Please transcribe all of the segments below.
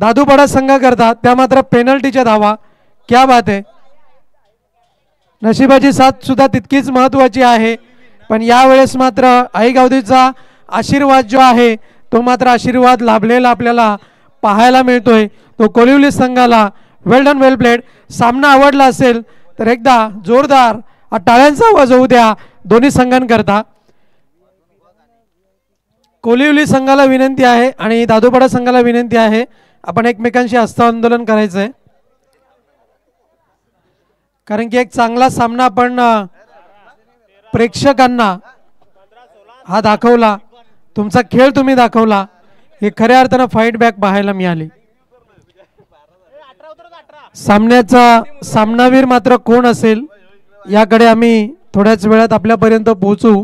दादूपाडा संघ करता त्या मात्र पेनल्टीच्या धावा. क्या बात आहे. नशिबाची साथ सुद्धा तितकीच महत्वाची आहे, पण यावेळेस मात्र आई गावदेवीचा आशीर्वाद जो आहे तो मात्र आशीर्वाद लाभलेला आपल्याला पाहायला मिळतोय. तो कोलिवली संघाला वेल डन वेल प्लेड. सामना आवडला असेल तर एकदा जोरदार टाळ्यांचा आवाज होऊ द्या दोन्ही संघांकरता. कोलिवली संघाला विनंती आहे आणि दादूपाडा संघाला विनंती आहे, आपण एकमेकांशी हस्तांदोलन करायचं आहे, कारण की एक चांगला सामना आपण प्रेक्षकांना हा दाखवला, तुमचा खेळ तुम्ही दाखवला, हे खऱ्या अर्थानं फाईट बॅक पाहायला मिळाली. सामन्याचा सामनावीर मात्र कोण असेल याकडे आम्ही थोड्याच वेळात आपल्यापर्यंत पोहोचू.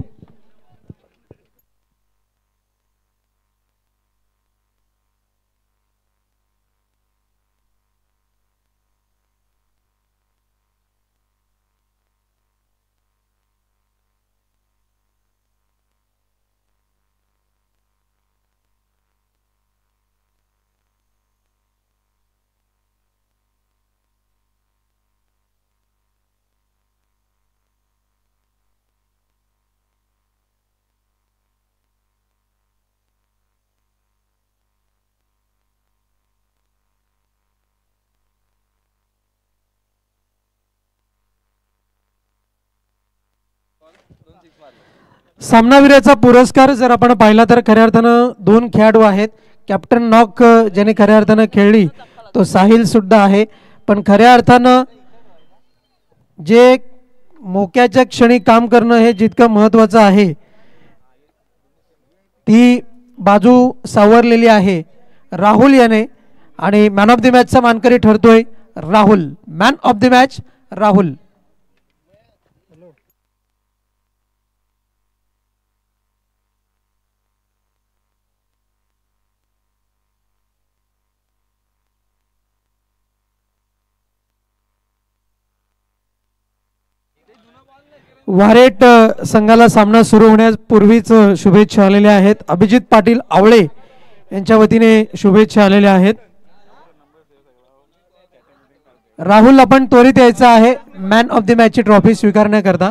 सामनावीराचा पुरस्कार जर आपण पाहिला तर खऱ्या अर्थानं दोन खेळाडू आहेत. कॅप्टन नॉक ज्याने खऱ्या अर्थानं खेळली तो साहिल सुद्धा आहे, पण खऱ्या अर्थानं जे मोक्याच्या क्षणी काम करणं हे जितकं महत्त्वाचं आहे ती बाजू सावरलेली आहे राहुल याने, आणि मॅन ऑफ द मॅचचा मानकरी ठरतोय Rahul. Man of the match Rahul. वारेट संघाला सामना सुरू होण्यापूर्वीच शुभेच्छा आलेल्या आहेत. अभिजित पाटील आवळे यांच्या वतीने शुभेच्छा आलेल्या आहेत. राहुल आपण त्वरित यायचा आहे मॅन ऑफ द मॅच ची ट्रॉफी स्वीकारण्याकरता.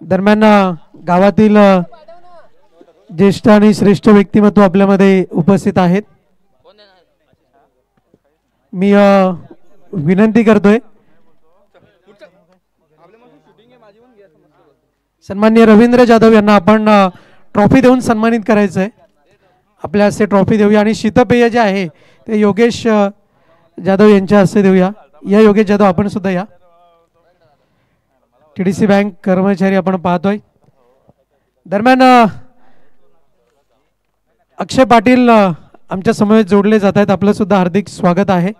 दरम्यान गावातील ज्येष्ठ आणि श्रेष्ठ व्यक्तिमत्व आपल्यामध्ये उपस्थित आहेत. मी विनंती करतोय सन्माननीय रवींद्र जाधव यांना आपण ट्रॉफी देऊन सन्मानित करायचं आहे. आपल्या हस्ते ट्रॉफी देऊया आणि शीतपेय जे आहे ते योगेश जाधव यांच्या हस्ते देऊया. या योगेश जाधव आपण सुद्धा या. TDC बँक कर्मचारी आपण पाहतोय. दरम्यान अक्षय पाटील आमच्या समवेत जोडले जात आहेत, आपलं सुद्धा हार्दिक स्वागत आहे.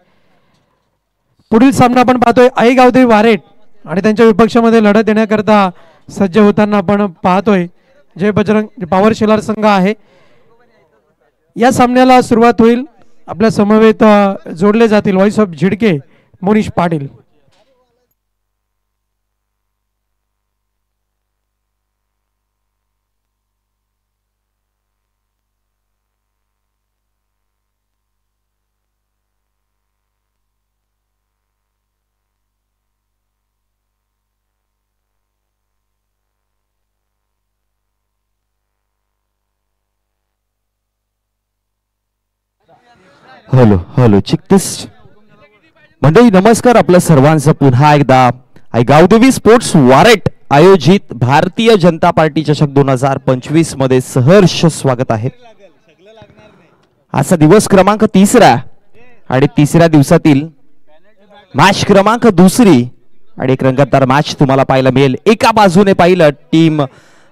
पुढील सामना आपण पाहतोय आई गावदेवी वारेट आणि त्यांच्या विपक्षामध्ये लढत देण्याकरता सज्ज होताना आपण पाहतोय जय बजरंग पॉवर शेलार संघ आहे. या सामन्याला सुरुवात होईल. आपल्या समवेत जोडले जातील व्हॉइस ऑफ झिडके मोनिश पाटील. हॅलो हॅलो चिकतेस मंडळी नमस्कार. आपल्या सर्वांचं पुन्हा एकदा आई गावदेवी स्पोर्ट्स वारेट आयोजित भारतीय जनता पार्टी चषक 2025 मध्ये सहर्ष स्वागत आहे. आजचा दिवस क्रमांक 3 आणि 3ऱ्या दिवसातील मॅच क्रमांक 2 आणि एक रंगतदार मॅच तुम्हाला पाहायला मिळेल. एका बाजूने पाहिलं टीम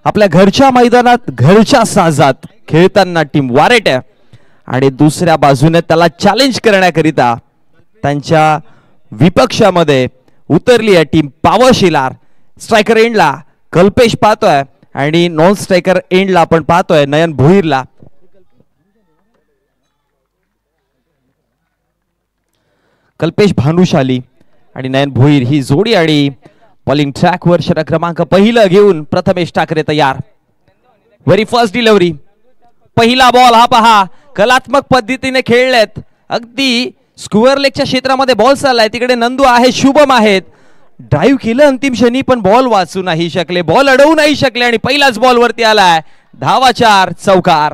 आपल्या घरच्या मैदानात घरच्या साजात खेळताना टीम वारेट आहे, आणि दुसऱ्या बाजूने त्याला चॅलेंज करण्याकरिता त्यांच्या विपक्षामध्ये उतरली आहे टीम पॉवर शेलार. स्ट्रायकर एंडला कल्पेश पाहतोय आणि नॉन स्ट्रायकर एंडला आपण पाहतोय नयन भोईरला. कल्पेश भानुशाली आणि नयन भोईर ही जोडी, आणि बॉलिंग ट्रॅकवर षटक क्रमांक 1 घेऊन प्रथमेश ठाकरे तयार. व्हेरी फर्स्ट डिलिव्हरी पहिला बॉल हा पहा, कलात्मक पद्धतीने खेळलेत. अगदी स्क्वेअर लेगच्या क्षेत्रामध्ये बॉल चाललाय. तिकडे नंदू आहे, शुभम आहेत. ड्राईव्ह केलं अंतिम क्षणी, पण बॉल वाचू नाही शकले, बॉल अडवू नाही शकले आणि पहिलाच बॉल वरती आलाय. धावा 4, चौकार.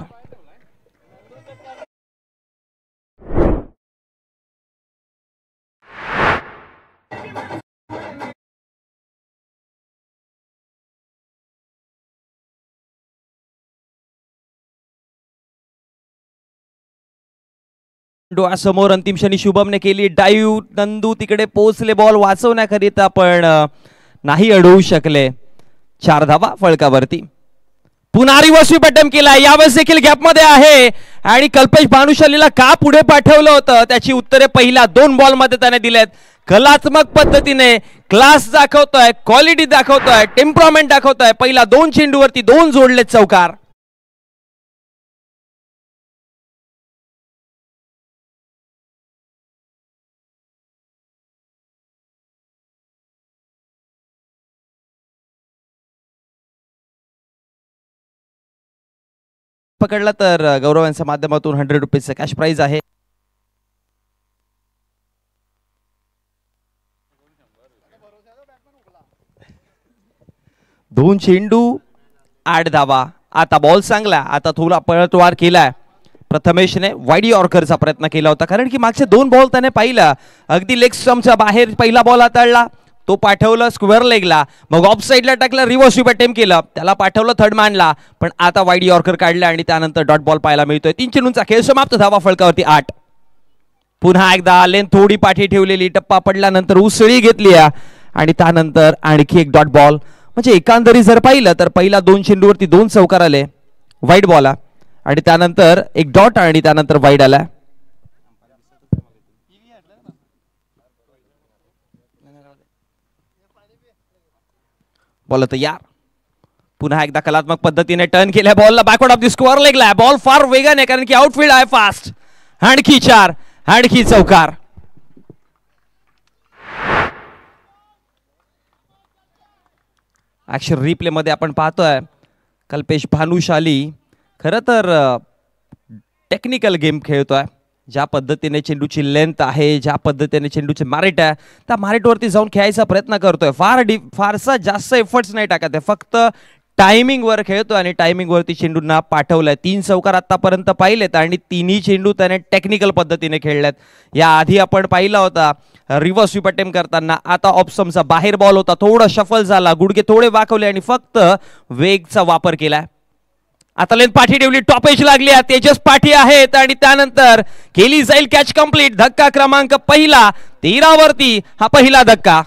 डोळ्यासमोर अंतिम क्षणी शुभमने केली डाईव्ह. नंदू तिकडे पोहोचले बॉल वाचवण्याकरिता, पण नाही अडवू शकले. 4 धावा फळकावरती. पुन्हा रिव्हर्स अटेम्प्ट केला, यावेळेस देखील गॅपमध्ये आहे. आणि कल्पेश भानुशालीला का पुढे पाठवलं होतं त्याची उत्तरे पहिल्या 2 बॉल मध्ये त्याने दिलेत. कलात्मक पद्धतीने क्लास दाखवतोय, क्वालिटी दाखवतोय, टेम्परामेंट दाखवतोय. पहिला 2 चेंडूवरती 2 जोडलेत चौकार. पकडला तर गौरव यांच्या माध्यमातून 100 रुपीजचं कॅश प्राइज आहे. दोन चेंडू 8 धावा. आता बॉल चांगला, आता थोडा पळतवार केलाय. प्रथमेशने वाईड यॉर्करचा प्रयत्न केला होता, कारण की मागचे 2 बॉल त्याने पाहिला. अगदी लेग स्टंपच्या बाहेर पहिला बॉल हाताळला, तो पाठवलं स्क्वेअर लेगला, मग ऑफ साईडला टाकला, रिव्हर्स अटेम्प्ट केलं, त्याला पाठवलं थर्ड मॅनला, पण आता वाईड यॉर्कर काढला आणि त्यानंतर डॉट बॉल पाहायला मिळतोय. 3 चेंडूंचा खेळ समाप्त. धावा फळकावरती 8. पुन्हा एकदा लेन थोडी पाठी ठेवलेली, टप्पा पडल्यानंतर उसळी घेतली आणि त्यानंतर आणखी एक डॉट बॉल. म्हणजे एकंदरीत जर पाहिलं तर पहिला 2 चेंडूवरती 2 चौकार आले, वाईड बॉल आणि त्यानंतर एक डॉट आणि त्यानंतर वाईड आला. बॉल तयार. पुन्हा एकदा कलात्मक पद्धतीने टर्न केल्या बॉलला, बॅकवर्ड ऑफ द स्क्वेअर लेगला. बॉल फार वेगाने, कारण की आउटफील्ड आहे फास्ट. आणखी 4, आणखी चौकार. ऍक्शन रिप्ले मध्ये आपण पाहतोय कल्पेश भानुशाली खरं तर टेक्निकल गेम खेळतोय. ज्या पद्धतीने चेंडूची लेंथ आहे, ज्या पद्धतीने चेंडूचे मारेट आहे, त्या मारेटवरती जाऊन खेळायचा प्रयत्न करतोय. फारसा जास्त एफर्ट्स नाही टाकत आहे, फक्त टायमिंग वर खेळतोय आणि टायमिंग वरती चेंडूंना पाठवलंय. 3 चौकार आतापर्यंत पाहिलेत आणि तिन्ही चेंडू त्याने टेक्निकल पद्धतीने खेळलेत. या आधी आपण पाहिला होता रिव्हर्स स्वीप अटेम्प्ट करताना. आता ऑप्शनचा बाहेर बॉल होता, थोडा शफल झाला, गुडघे थोडे वाकवले आणि फक्त वेगचा वापर केलाय. आता लेन पाठी ठेवली, टॉपेज लागली, तेजस पाठी आहेत आणि त्यानंतर केली जाईल कॅच कंप्लीट. धक्का क्रमांक पहिला 13 वरती हा पहिला धक्का.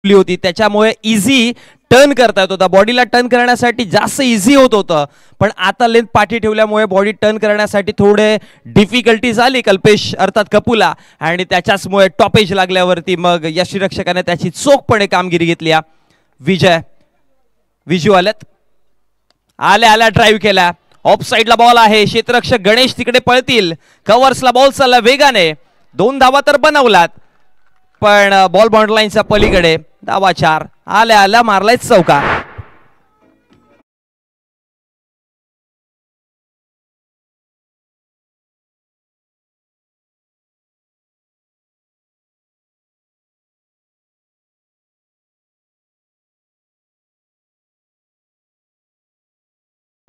होती त्याच्यामुळे इझी टर्न करता येत होता, बॉडीला टर्न करण्यासाठी जास्त इझी होत होतं. पण आता लेंथ पाठी ठेवल्यामुळे बॉडी टर्न करण्यासाठी थोडे डिफिकल्टीज आली कल्पेश अर्थात कपूला, आणि त्याच्याचमुळे टॉपेज लागल्यावरती मग यष्टीरक्षकाने त्याची चोखपणे कामगिरी घेतली. विजू आल्या ड्राईव्ह केला, ऑफ साइडला बॉल आहे, क्षेत्ररक्षक गणेश तिकडे पळतील, कव्हर्सला बॉल चालला वेगाने, 2 धावा तर बनवलात, पण बॉल बाउंड्री लाईनच्या पलीकडे. धावा 4. आल्या मारलाय चौकार.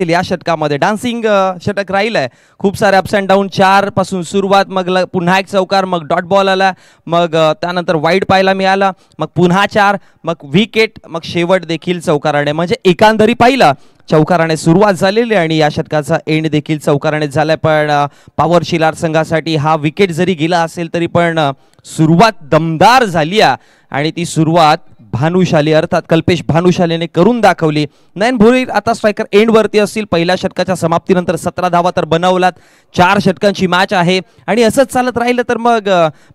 या षटकामध्ये डान्सिंग षटक राहिलंय. खूप सारे अप्स अँड डाऊन. 4 पासून सुरुवात, मग पुन्हा एक चौकार, मग डॉट बॉल आला, मग त्यानंतर वाईड पाहायला मिळाला, मग पुन्हा 4, मग विकेट, मग शेवट देखील चौकाराने. म्हणजे एकांदरी पाहिलं चौकाराने सुरुवात झालेली आणि या षटकाचा एंड देखील चौकाराने झालाय. पण पॉवर शिलार संघासाठी हा विकेट जरी गेला असेल तरी पण सुरुवात दमदार झाली आणि ती सुरुवात भानुशाली अर्थात कल्पेश भानुशालीने करून दाखवली. नयन भोईर आता स्ट्रायकर एंड वरती असतील. पहिल्या षटकाच्या समाप्तीनंतर 17 धावा तर बनवलात. 4 षटकांची मॅच आहे आणि असंच चालत राहिलं तर मग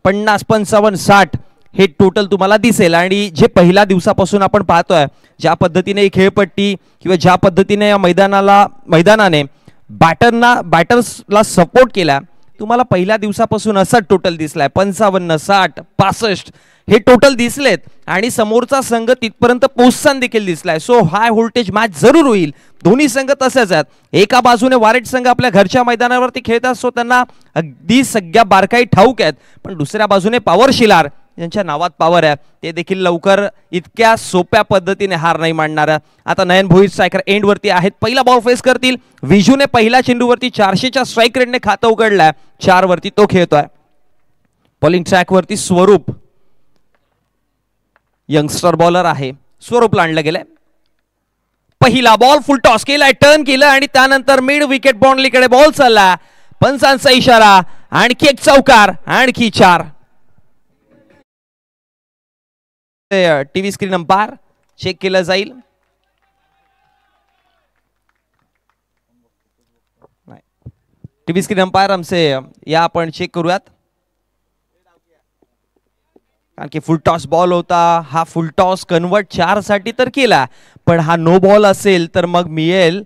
50, 55, 60 हे टोटल तुम्हाला दिसेल. आणि जे पहिल्या दिवसापासून आपण पाहतोय ज्या पद्धतीने खेळपट्टी किंवा ज्या पद्धतीने या मैदानाने बॅटर्सला सपोर्ट केला, तुम्हाला पहिल्या दिवसापासून असं टोटल दिसलाय. 55, 60, 65 हे टोटल दिसलेत आणि समोरचा संघ तिथपर्यंत पोहोचताना देखील दिसलाय. सो हाय व्होल्टेज मॅच जरूर होईल. दोन्ही संघ तसेच आहेत. एका बाजूने वारेट संघ आपल्या घरच्या मैदानावरती खेळत असतो, त्यांना अगदी सगळ्या बारकाई ठाऊक आहेत. पण दुसऱ्या बाजूने पॉवर शिलार ज्यांच्या नावात पॉवर आहे ते देखील लवकर इतक्या सोप्या पद्धतीने हार नाही मानणार. आता नयन भोईर स्ट्रायकर एंड वरती आहेत. पहिला बॉल फेस करतील. विजूने पहिल्या चेंडूवरती 400च्या स्ट्राईक रेटने खातं उघडलंय. 4 वरती तो खेळतोय. बॉलिंग ट्रॅक वरती स्वरूप यंगस्टर बॉलर आहे. स्वरूपला आणलं गेलंय. पहिला बॉल फुल टॉस केलाय, टर्न केलं आणि त्यानंतर मिड विकेट बाउंड्रीकडे बॉल चालला. पंचांचा इशारा, आणखी एक चौकार, आणखी 4. टीव्ही स्क्रीन अंपायर चेक केलं जाईल. टीव्ही स्क्रीन अंपायर आमचे या आपण चेक करूयात, कारण की फुल टॉस बॉल होता. हा फुल टॉस कन्वर्ट 4 साठी तर केला, पण हा नो बॉल असेल तर मग मिळेल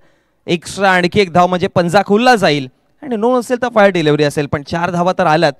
एक्स्ट्रा आणखी एक धाव, म्हणजे पंजा खुलला जाईल. आणि नो असेल तर फायर डिलिव्हरी असेल. पण 4 धावा तर आल्यात.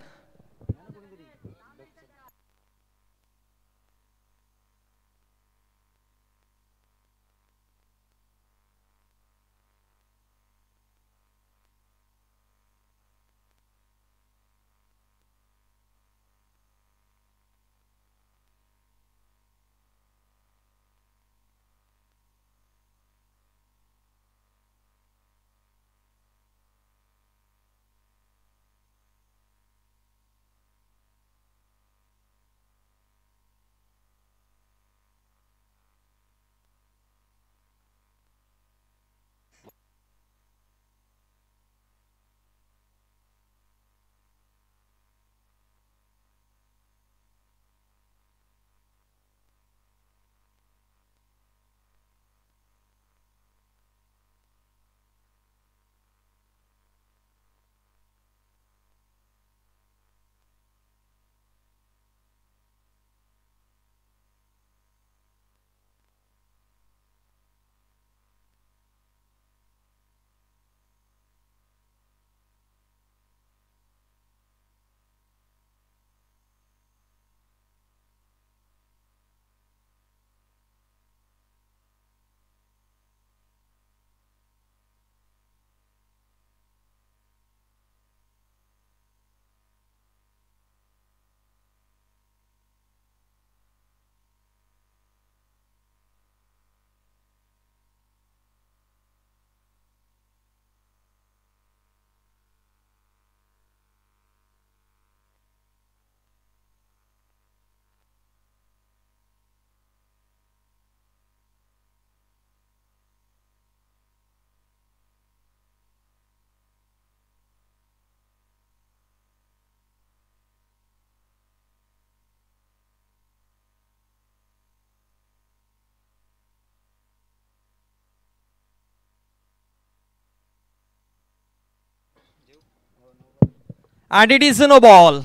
And it is no ball.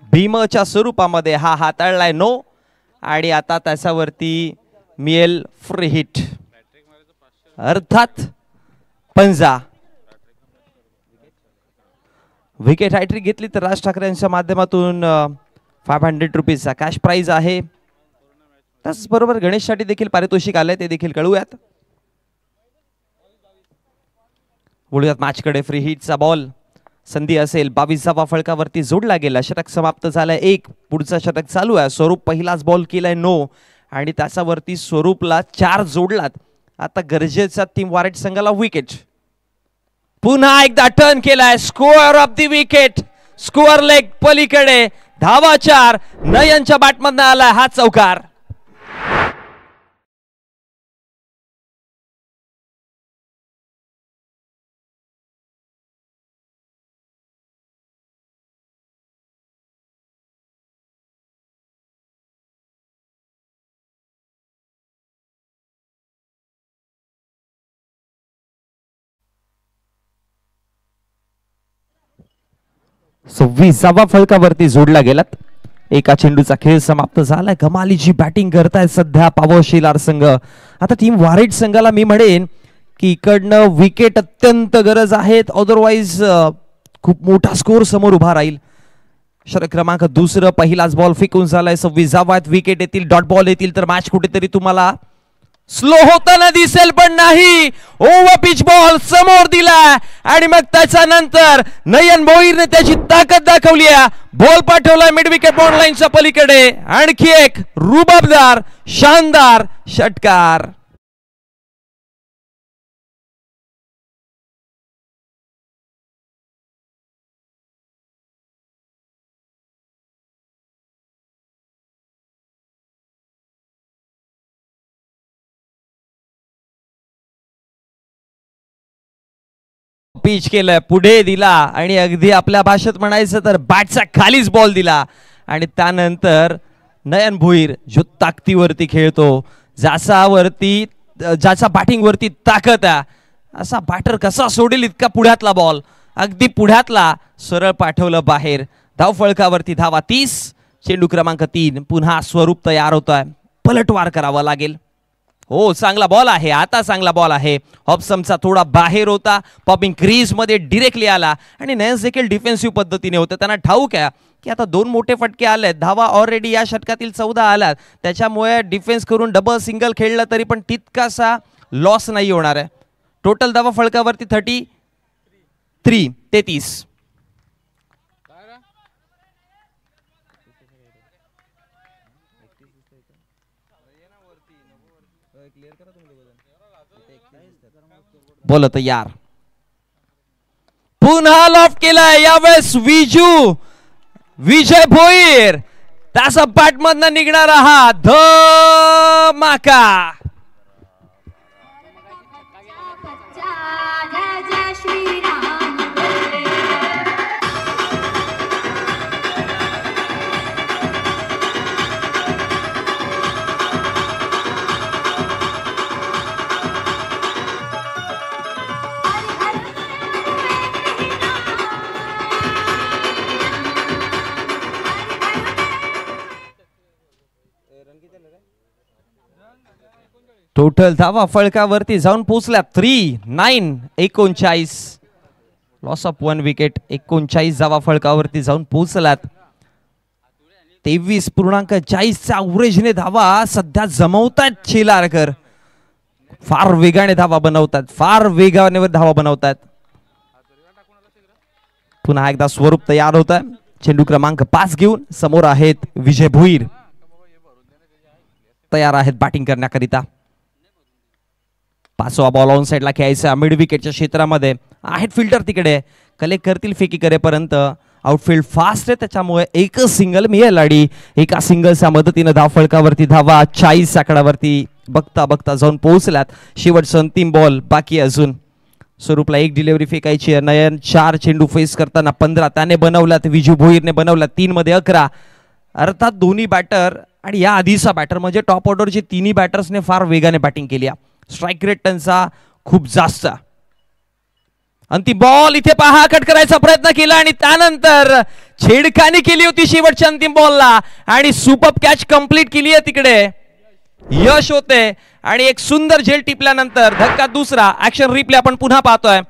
भीमच्या स्वरूपामध्ये हा हाताळलाय नो, आणि आता त्याच्यावरती मिळेल फ्री हिट, अर्थात पंजा. विकेट हॅट्रिक घेतली तर राज ठाकरे यांच्या माध्यमातून 500 रुपीजचा कॅश प्राइज आहे. त्याचबरोबर गणेशसाठी देखील पारितोषिक आलंय, ते देखील कळूयात. बोलूयात मॅचकडे. फ्री हिटचा बॉल संधी असेल. 22वा फळकावरती जोडला गेला. षटक समाप्त झालाय. एक पुढचा षटक चालू आहे. स्वरूप पहिलाच बॉल केलाय नो, आणि त्याच्यावरती स्वरूपला 4 जोडलात. आता गरजेचा टीम वारेट संघाला विकेट. पुन्हा एकदा टर्न केलाय. Score of the wicket. Score leg पलीकडे. धावा 4. नयनच्या बॅटमधनं आला हा चौकार. सो 20वा फलकावरती जोडला गेलात. एका चेंडूचा खेळ समाप्त झालाय. कमालीची बॅटिंग करतायत सध्या पावशिलार संघ. आता टीम वारेट संघाला मी म्हणेन की इकडनं विकेट अत्यंत गरज आहेत. अदरवाईज खूप मोठा स्कोर समोर उभा राहील. षटक क्रमांक 2. पहिलाच बॉल फेकून झालाय. 26वात विकेट येतील, डॉट बॉल येतील तर मॅच कुठेतरी तुम्हाला स्लो होताना दिसेल, पण नाही. ओव्हर पिच बॉल समोर दिला आणि मग त्याच्यानंतर नयन भोईरने त्याची ताकद दाखवली. बॉल पाठवला मिड विकेट बॉन्ड लाईनच्या पलीकडे. आणखी एक रुबाबदार शानदार षटकार. पिच केलं, पुढे दिला आणि अगदी आपल्या भाषेत म्हणायचं तर बॅटच्या खालीच बॉल दिला. आणि त्यानंतर नयन भोईर जो ताकदीवरती खेळतो, ज्याचा बॅटिंग वरती ताकद आहे, असा बॅटर कसा सोडेल इतका पुढ्यातला बॉल. अगदी पुढ्यातला सरळ पाठवलं बाहेर. धाव फळकावरती धावा 30. चेंडू क्रमांक 3. पुन्हा स्वरूप तयार होतोय. पलटवार करावा लागेल. हो, चांगला बॉल आहे. आता चांगला बॉल आहे. हॉब्समचा थोडा बाहेर होता. पॉपिंग क्रीज मध्ये डिरेक्टली आला आणि नयन देखील डिफेन्सिव्ह पद्धतीने होतं. त्यांना ठाऊक आहे की आता 2 मोठे फटके आलेत. धावा ऑलरेडी या षटकातील 14 आल्यात. त्याच्यामुळे डिफेन्स करून डबल सिंगल खेळलं तरी पण तितकासा लॉस नाही होणार आहे. टोटल धावा फळकावरती 33. बोलत यार. पुन्हा लॉफ्ट केलाय. यावेळेस विजय भोईर. त्याचा बॅट मधनं निघणारा हा धमाका. टोटल धावा फळकावरती जाऊन पोहोचल्या 39. Loss of 1 wicket. 39 धावा फळकावरती जाऊन पोहोचल्यात. 23.40च्या ॲव्हरेजने धावा सध्या जमवतात शेलारकर. फार वेगाने धावा बनवतात. पुन्हा एकदा स्वरूप तयार होत आहे. चेंडू क्रमांक 5 घेऊन समोर आहेत विजय भोईर. तयार आहेत बॅटिंग करण्याकरिता. 5वा बॉल ऑन साइडला खेळायचा. मिड विकेटच्या क्षेत्रामध्ये आहेत फिल्डर तिकडे. कलेक्ट करतील फेकी करेपर्यंत. आउटफील्ड फास्ट आहे त्याच्यामुळे एकच सिंगल मिळेल. आणि एका सिंगलच्या मदतीनं धाव फळकावरती धावा 40 आकड्यावरती बघता जाऊन पोहोचल्यात. शेवटचा अंतिम बॉल बाकी अजून. स्वरूपला एक डिलिव्हरी फेकायची आहे. नयन 4 चेंडू फेस करताना 15 त्याने बनवल्यात. विजू भोईरने बनवल्यात 3 मध्ये 11. अर्थात दोन्ही बॅटर आणि या आधीचा बॅटर म्हणजे टॉप ऑर्डरचे तिन्ही बॅटर्सने फार वेगाने बॅटिंग केली. स्ट्राइक रेट त्यांचा खूप जास्त. अंतिम बॉल इथे पहा. कट करायचा प्रयत्न केला आणि त्यानंतर छेडखानी केली होती शेवटच्या अंतिम बॉलला आणि सुपर कॅच कंप्लीट केली आहे. तिकडे यश होते आणि एक सुंदर झेल टिपल्यानंतर धक्का दुसरा. ऍक्शन रिप्ले आपण पुन्हा पाहतोय.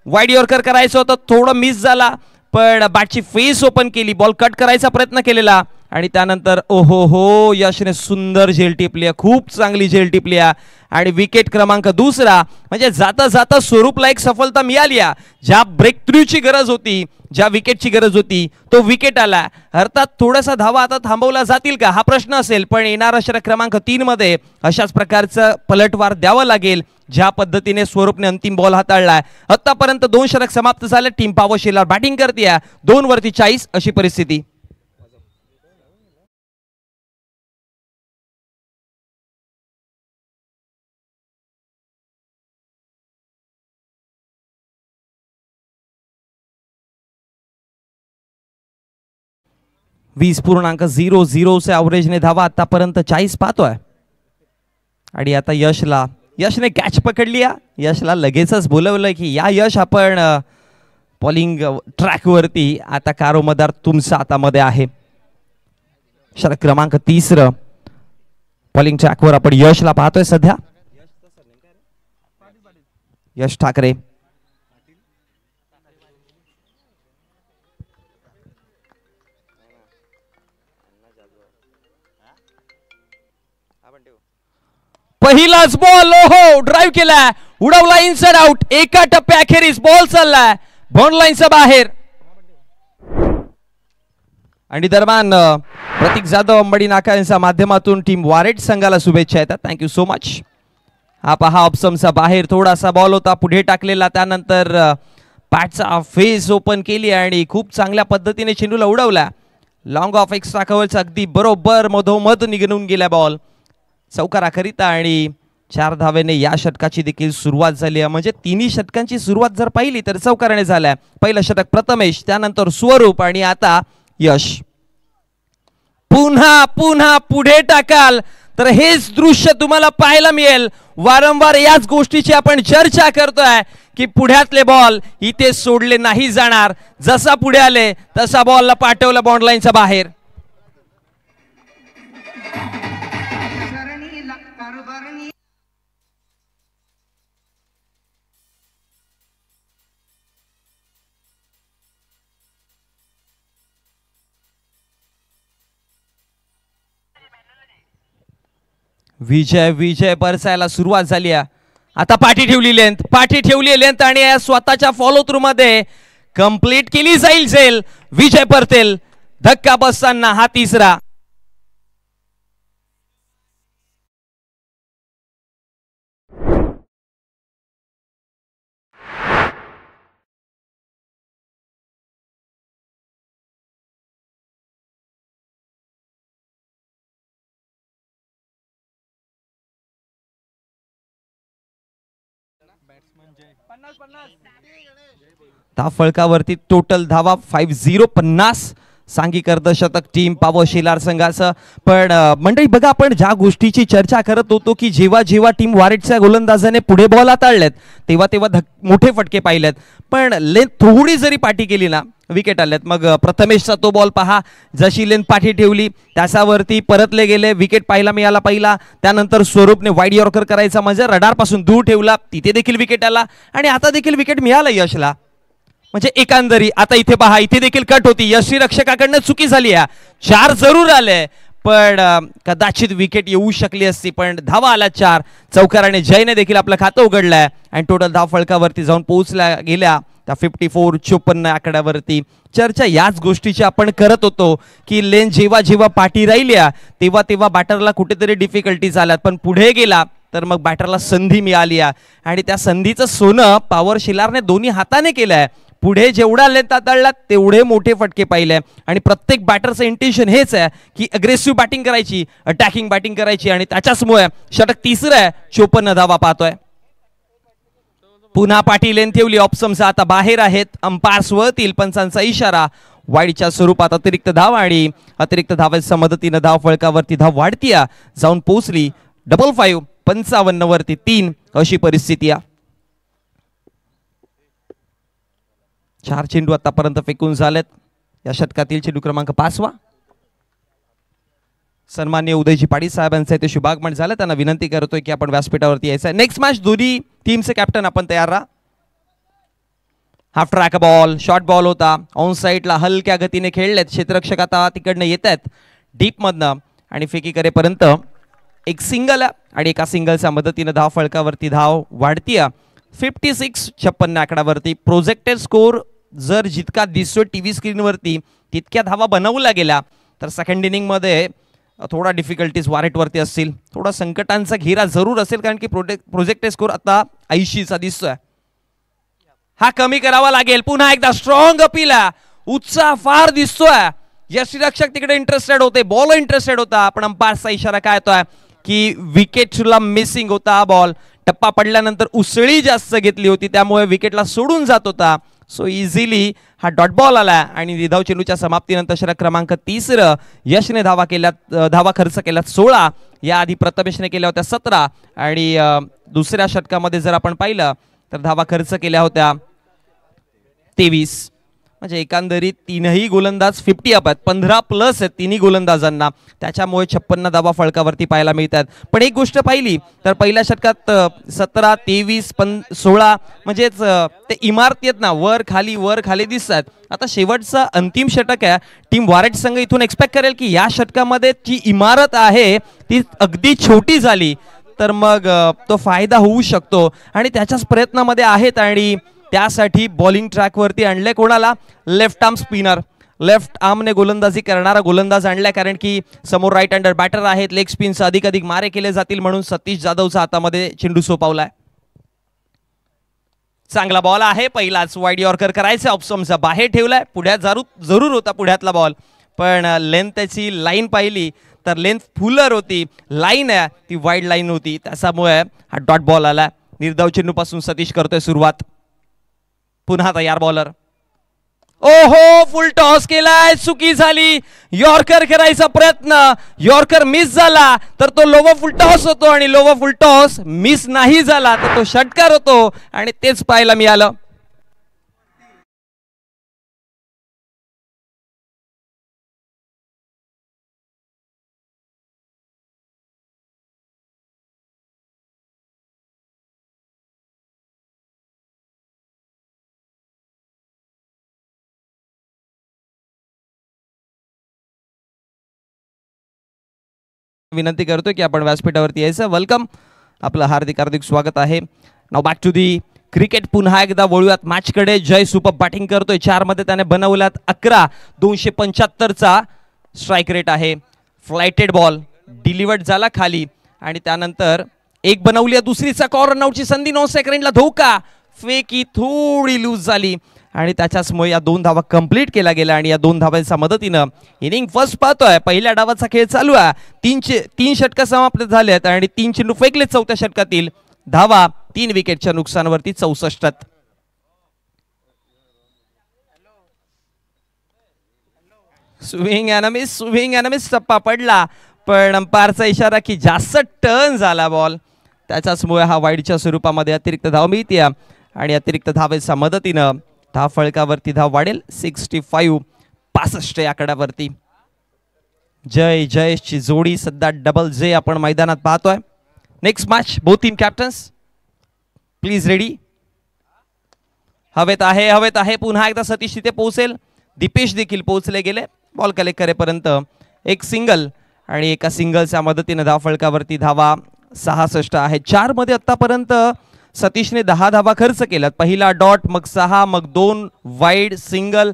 वाईड यॉर्कर करायचं होतं, थोडं मिस झाला, पण बॅटची फेस ओपन केली. बॉल कट करायचा प्रयत्न केलेला आणि त्यानंतर ओहो हो, यशने सुंदर झेल टिपली. खूप चांगली झेल टिपली आणि विकेट क्रमांक 2. म्हणजे जाता जाता स्वरूपला एक सफलता मिळाली. ज्या ब्रेक थ्रूची गरज होती, ज्या विकेटची गरज होती, तो विकेट आला. अर्थात थोडासा धावा आता थांबवला जातील का हा प्रश्न असेल, पण येणारा षटक क्रमांक 3 मध्ये अशाच प्रकारचं पलटवार द्यावं लागेल. ज्या पद्धतीने स्वरूपने अंतिम बॉल हाताळलाय. आतापर्यंत 2 षटक समाप्त झाले. टीम पॉवर शिलार बॅटिंग करते 2 वरती 40 अशी परिस्थिती. .00 से ॲव्हरेजने धावा आतापर्यंत 40 पाहतोय. आणि आता यशने कॅच पकडली. यशला लगेचच बोलवलं की या यश आपण बॉलिंग ट्रॅकवरती आता कारोमदार तुमचा हातामध्ये आहे. षटक क्रमांक 30 बॉलिंग ट्रॅकवर आपण यशला पाहतोय सध्या. यश ठाकरे पहिलाच बॉल ओहो ड्राइव्ह केलाय, उडवला इनसाइड आउट. एका टप्प्याखेरीस बॉल चाललाय बॉन्ड लाईनच्या बाहेर. आणि दरम्यान प्रतीक जाधव अंबडी नाका यांच्या माध्यमातून टीम वारेट संघाला शुभेच्छा येतात. Thank you so much. हा पहा ऑप्शनचा बाहेर थोडासा बॉल होता पुढे टाकलेला, त्यानंतर पॅटचा फेस ओपन केली आणि खूप चांगल्या पद्धतीने चेंडूला उडवला. लॉंग ऑफ एक्स्ट्रा कव्हरचा अगदी बरोबर मधोमध निघून गेला बॉल चौकाराकरिता. आणि 4 धावेने या षटकाची देखील सुरुवात झाली आहे. म्हणजे तिन्ही षटकांची सुरुवात जर पाहिली तर चौकाराने झाल्या. पहिलं षटक प्रथमेश, त्यानंतर स्वरूप आणि आता यश. पुन्हा पुन्हा पुढे टाकाल तर हेच दृश्य तुम्हाला पाहायला मिळेल. वारंवार याच गोष्टीची आपण चर्चा करतोय की पुढ्यातले बॉल इथे सोडले नाही जाणार. जसा पुढे आले तसा बॉलला पाठवलं बॉन्ड लाईनच्या बाहेर. विजय बरसायला सुरुवात झाली आहे. आता पाठी ठेवली लेंथ आणि स्वतःच्या फॉलो थ्रू मध्ये कंप्लीट केली जाईल. विजय परतेल धक्का बसताना हा तिसरा. त्या फळकावरती टोटल धावा 50 सांघिक अर्धशतक टीम पॉवर शिलार संघाचं. पण मंडळी बघा, आपण ज्या गोष्टीची चर्चा करत होतो की जेव्हा जेव्हा टीम वारेटच्या गोलंदाजाने पुढे बॉल हाताळलेत तेव्हा मोठे फटके पाहिलेत. पण लेंथ थोडी जरी पाठी केली ना विकेट आल्यात. मग प्रथमेशचा तो बॉल पहा, जशी लेंथ पाठी ठेवली त्याच्यावरती परतले गेले, विकेट पाहायला मिळाला पहिला. त्यानंतर स्वरूपने वाईड यॉर्कर करायचा म्हणजे रडार पासून दूर ठेवला, तिथे देखील विकेट आला. आणि आता देखील विकेट मिळाला यशला. म्हणजे एकंदरी आता इथे पहा, इथे देखील कट होती. यशी रक्षकाकडनं चुकी झाली आहे. 4 जरूर आले पण कदाचित विकेट येऊ शकली असती, पण धावा आला 4. चौकाराने जयने देखील आपलं खातं उघडलंय आणि टोटल धाव फळकावरती जाऊन पोहोचल्या गेल्या त्या 54-54 आकड्यावरती. चर्चा याच गोष्टीची आपण करत होतो की लेन जेव्हा पाठी राहिल्या तेव्हा बॅटरला कुठेतरी डिफिकल्टीज आल्यात, पण पुढे गेला तर मग बॅटरला संधी मिळाली आणि त्या संधीचं सोनं पॉवर शिलारने दोन्ही हाताने केलंय. पुढे जेवढा लेंथ हाताळला तेवढे मोठे फटके पाहिले आणि प्रत्येक बॅटरचं इंटेन्शन हेच आहे की अग्रेसिव्ह बॅटिंग करायची, अटॅकिंग बॅटिंग करायची. आणि त्याच्याचमुळे षटक तिसरं आहे, 54 धावा पाहतोय. पुन्हा पाठी लेंथ ठेवली. ऑप्शन्स आता बाहेर आहेत. अंपायर्स वळतील, पंचांचा इशारा. वाईडच्या स्वरूपात अतिरिक्त धाव आणि अतिरिक्त धावेच्या मदतीने धाव फळकावरती धाव वाढती जाऊन पोहोचली 55 55 वरती 3 अशी परिस्थिती आहे. 4 चेंडू आतापर्यंत फेकून झालेत. या षटकातील चेंडू क्रमांक 5वा. सन्माननीय उदयजी पाटील साहेबांचे ते शुभागमन झालं. त्यांना विनंती करतोय की आपण व्यासपीठावरती यायचं. नेक्स्ट मॅच दोन्ही टीमचे कॅप्टन आपण तयार राहा. Half track ball, short ball होता. ऑन साईडला हलक्या गतीने खेळलेत. क्षेत्ररक्षक आता तिकडनं येत आहेत डीप मधनं आणि फेकी करेपर्यंत एक सिंगल आणि एका सिंगलच्या मदतीने धाव फळकावरती धाव वाढतीय 56-56 आकड्यावरती. प्रोजेक्टेड स्कोर जर जितका दिसतोय टीव्ही स्क्रीनवरती तितक्या धावा बनवल्या गेल्या तर सेकंड इनिंग मध्ये थोडा डिफिकल्टीज वारेटवरती असतील, थोडा संकटांचा घेरा जरूर असेल, कारण की प्रोजेक्टेड स्कोर आता 80चा दिसतोय. हा कमी करावा लागेल. पुन्हा एकदा स्ट्रॉंग अपील आहे, उत्साह फार दिसतोय. यष्टीरक्षक तिकडे इंटरेस्टेड होते, बॉल इंटरेस्टेड होता, पण अंपायरचा इशारा काय येतोय की विकेटला मिसिंग होता हा बॉल. टप्पा पडल्यानंतर उसळी जास्त घेतली होती, त्यामुळे विकेटला सोडून जात होता. सो इझिली हा डॉट बॉल आला आणि निधाव चेंडूच्या समाप्तीनंतर षटक क्रमांक 30 यशने धावा खर्च केल्यात 16. याआधी प्रथमेशने केल्या होत्या 17 आणि दुसऱ्या षटकामध्ये जर आपण पाहिलं तर धावा खर्च केल्या होत्या 23. म्हणजे एकंदरीत तीनही गोलंदाज 50 अप आहेत, 15+ आहेत तिन्ही गोलंदाजांना, त्याच्यामुळे 56 धावा फळकावरती पाहायला मिळतात. पण एक गोष्ट पाहिली तर पहिल्या षटकात 17, 23, 16 म्हणजेच ते इमारती आहेत ना, वर खाली दिसतात. आता शेवटचा अंतिम षटक आहे. टीम वारेट संघ इथून एक्सपेक्ट करेल की या षटकामध्ये जी इमारत आहे ती अगदी छोटी झाली तर मग तो फायदा होऊ शकतो आणि त्याच्याच प्रयत्नामध्ये आहेत. आणि त्यासाठी बॉलिंग ट्रॅकवरती आणले कोणाला? लेफ्ट आर्म स्पिनर, लेफ्ट आर्मने गोलंदाजी करणारा गोलंदाज आणलाय, कारण की समोर राईट हँडर बॅटर आहेत. लेग स्पिनचे अधिक मारे केले जातील म्हणून सतीश जाधवचा हातामध्ये चेंडू सोपवलाय. चांगला बॉल आहे, पहिलाच वाईड यॉर्कर करायचा, ऑप्शनचा बाहेर ठेवलाय. पुढ्यात जरूर होता पुढ्यातला बॉल, पण लेंथ त्याची लाईन पाहिली तर लेंथ फुलर होती, लाईन आहे ती वाईड लाईन होती, त्याच्यामुळे हा डॉट बॉल आला. निर्धाव चेंडू पासून सतीश करतोय सुरुवात. पुन्हा तयार बॉलर. ओहो, फुल टॉस केलाय, चुकी झाली. यॉर्कर करायचा प्रयत्न, यॉर्कर मिस झाला तर तो लोवर फुल टॉस होतो आणि लोवर फुल टॉस मिस नाही झाला तर तो षटकार होतो आणि तेच पाहायला मिळालं. विनंती करतोय की आपण व्यासपीठावरती यायचं. वेलकम, आपलं हार्दिक स्वागत आहे. Now back to the cricket. पुन्हा एकदा वळूयात मॅचकडे. जय सुपर बॅटिंग करतोय, 4 मध्ये त्याने बनवल्यात 11. 275चा स्ट्राईक रेट आहे. फ्लाइटेड बॉल डिलिव्हर्ड झाला खाली आणि त्यानंतर एक बनवली आहे, दुसरीचा कॉर्नर आउटची संधी. 9 सेकंडला धोका, फेकी थोडी लूज झाली आणि त्याच्याचमुळे या 2 धावा कंप्लीट केल्या गेल्या आणि या 2 धावांच्या मदतीनं इनिंग फर्स्ट पाहतोय. पहिल्या डावाचा खेळ चालू आहे. 3 षटक समाप्त झालेत आणि 3 चेंडू फेकले चौथ्या षटकातील. धावा 3 विकेटच्या नुकसानवरती 64. स्विंग एनमिस टप्पा पडला, पण अंपायरचा इशारा की जास्त टर्न झाला बॉल, त्याच्याचमुळे हा वाईडच्या स्वरूपामध्ये अतिरिक्त धाव मिळते आणि अतिरिक्त धावेच्या मदतीनं धाव फळकावरती धाव वाढेल. 65 या आकड्यावरती. जयेशची जोडी सध्या डबल जे आपण मैदानात पाहतोय. Next match, both team captains please ready. हवेत आहे. पुन्हा एकदा सतीश तिथे पोहोचेल. दीपेश देखील पोहोचले गेले. बॉल कलेक्ट करेपर्यंत एक सिंगल आणि एका सिंगलच्या मदतीने धाव फळकावरती धावा 66 आहे. 4 मध्ये आतापर्यंत सतीशने 10 धावा खर्च केल्यात. पहिला डॉट, मग 6, मग 2 वाईड सिंगल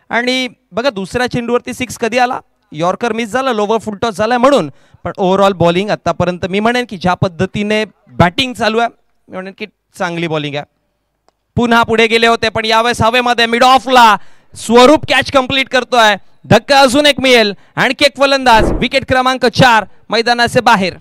आणि बघा दुसऱ्या चेंडूवरती 6 कधी आला? यॉर्कर मिस झाला, लोवर फुल टॉस झालाय म्हणून. पण ओव्हरऑल बॉलिंग आतापर्यंत मी म्हणेन की ज्या पद्धतीने बॅटिंग चालू आहे, मी म्हणेन की चांगली बॉलिंग आहे. पुन्हा पुढे गेले होते पण यावेळेस हवेमध्ये मिड ऑफला स्वरूप कॅच कंप्लीट करतोय. धक्का अजून एक मिळेल. आणखी एक फलंदाज. विकेट क्रमांक 4 मैदानाचे बाहेर.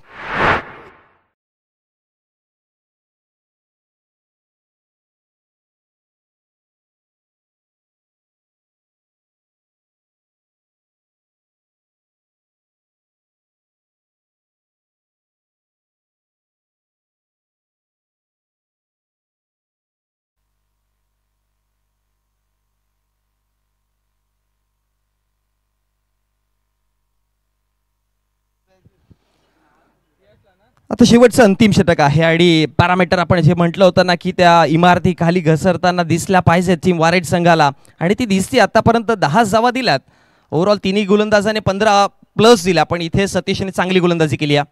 आता शेवटचं अंतिम षटक आहे आणि पॅरामीटर आपण जे म्हटलं होतं ना की त्या इमारती खाली घसरताना दिसल्या पाहिजेत टीम वारेट संघाला, आणि ती दिसते. आतापर्यंत 10 धावा दिल्यात. ओव्हरऑल तिन्ही गोलंदाजाने 15+ दिल्या, पण इथे सतीशने चांगली गोलंदाजी केली आहे.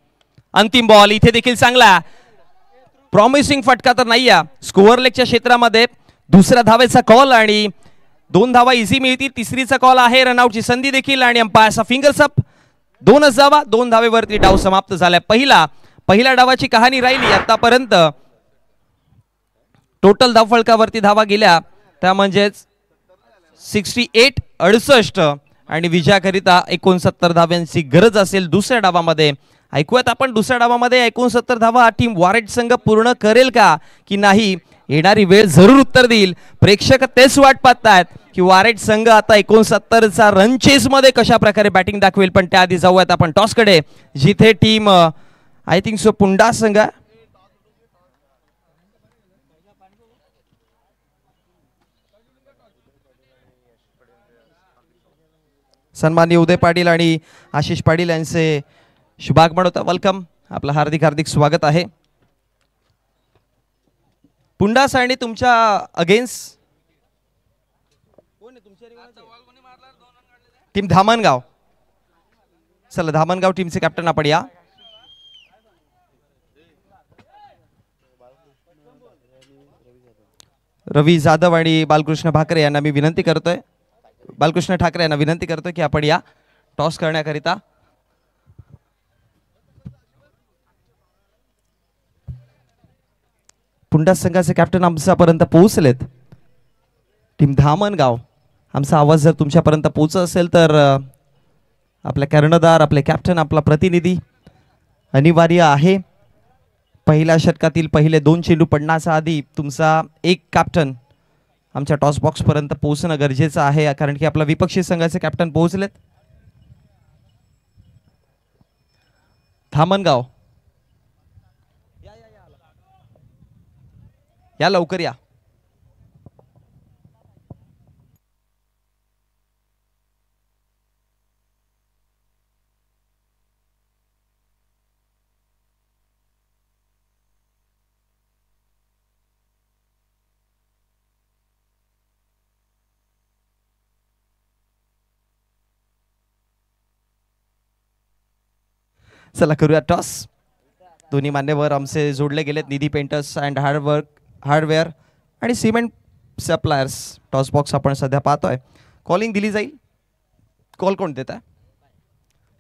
अंतिम बॉल इथे देखील चांगला, प्रॉमिसिंग फटका तर नाही आहे. स्कोअर लेगच्या क्षेत्रामध्ये दुसऱ्या धावेचा कॉल आणि 2 धावा इझी मिळतील. तिसरीचा कॉल आहे, रनआउटची संधी देखील आणि अंपायरचा फिंगर्स अप. 2च धावा, 2 धावेवरती डाव समाप्त झालाय. पहिल्या डावाची कहाणी राहिली आतापर्यंत. टोटल धावफलकावरती धावा गेल्या त्या म्हणजेच 68 आणि विजयाकरिता 69 धाव्यांची गरज असेल दुसऱ्या डावामध्ये. ऐकूयात आपण दुसऱ्या डावामध्ये 69 धावा टीम वॉरेट संघ पूर्ण करेल का की नाही, येणारी वेळ जरूर उत्तर देईल. प्रेक्षक तेच वाट पाहतायत की वॉरेट संघ आता 69चा रन चेस मध्ये कशा प्रकारे बॅटिंग दाखवेल. पण त्याआधी जाऊयात आपण टॉस कडे, जिथे टीम आय थिंक सो पुंडा संघ सन्माननीय उदय पाटील आणि आशिष पाटील यांचे शुभागमन होता. वेलकम, आपलं हार्दिक स्वागत आहे. पुंडा सायणी तुमच्या अगेन्स्ट टीम धामणगाव. चला धामणगाव टीमचे कॅप्टन आपण या. रवी जाधव आणि बालकृष्ण भाकरे यांना मी विनंती करतोय, बालकृष्ण ठाकरे यांना विनंती करतोय की आपण या टॉस करण्याकरिता. पुंडा संघाचे कॅप्टन आमच्यापर्यंत पोहोचलेत. टीम धामणगाव, आमचा आवाज जर तुमच्यापर्यंत पोहोचत असेल तर आपले कर्णधार, आपले कॅप्टन, आपला प्रतिनिधी अनिवार्य आहे. पहिल्या षटकातील पहिले 2 चेंडू पडण्याच्या आधी तुमचा एक कॅप्टन आमच्या टॉस बॉक्स पर्यंत पोहोचणं गरजेचं आहे, कारण की आपला विपक्षी संघाचे कॅप्टन पोहोचलेत. धामणगाव या लवकर या. चला करूया टॉस. दोन्ही मान्यवर आमचे जोडले गेलेत, निधी पेंटर्स अँड हार्डवेअर आणि सिमेंट सप्लायर्स. टॉस बॉक्स आपण सध्या पाहतोय. कॉलिंग दिली जाईल. कॉल कोण देत आहे?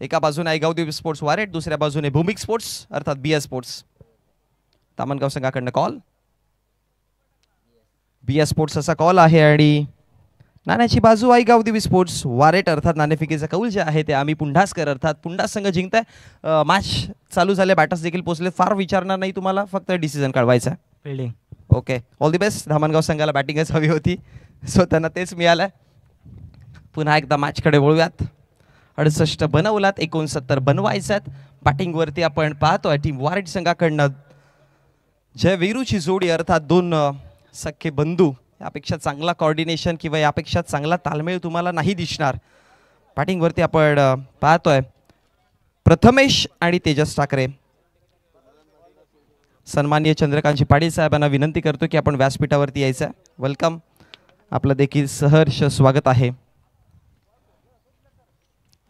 एका बाजूने आयगाव स्पोर्ट्स वारेट, दुसऱ्या बाजूने भूमिक स्पोर्ट्स अर्थात BS स्पोर्ट्स. धामणगाव संघाकडनं कॉल, BS स्पोर्ट्स असा कॉल आहे. आणि नाण्याची बाजू आयगाव स्पोर्ट्स वारेट अर्थात नाणेफेकीचा कौल जे आहे ते आम्ही पुंढासकर अर्थात पुंढा संघ जिंकताय. मॅच चालू झाले, बॅटर्स देखील पोहोचले. फार विचारणार नाही तुम्हाला, फक्त डिसिजन काढवायचा आहे. Fielding okay, all the best. Dhamangaon संघाला बॅटिंगच हवी होती, सो त्यांना तेच मिळालंय. पुन्हा एकदा मॅचकडे वळूयात. 68 बनवलात, 69 बनवायच्यात. बॅटिंगवरती आपण पाहतोय टीम वारेट संघाकडनं जय वीरूची जोडी अर्थात 2 सख्खे बंधू. यापेक्षा चांगला कॉर्डिनेशन किंवा यापेक्षा चांगला ताळमेळ तुम्हाला नाही दिसणार. बॅटिंगवरती आपण पाहतोय प्रथमेश आणि तेजस ठाकरे. सन्माननीय चंद्रकांतजी पाटील साहेबांना विनंती करतो की आपण व्यासपीठावरती यायचं. वेलकम, आपलं देखील सहर्ष स्वागत आहे.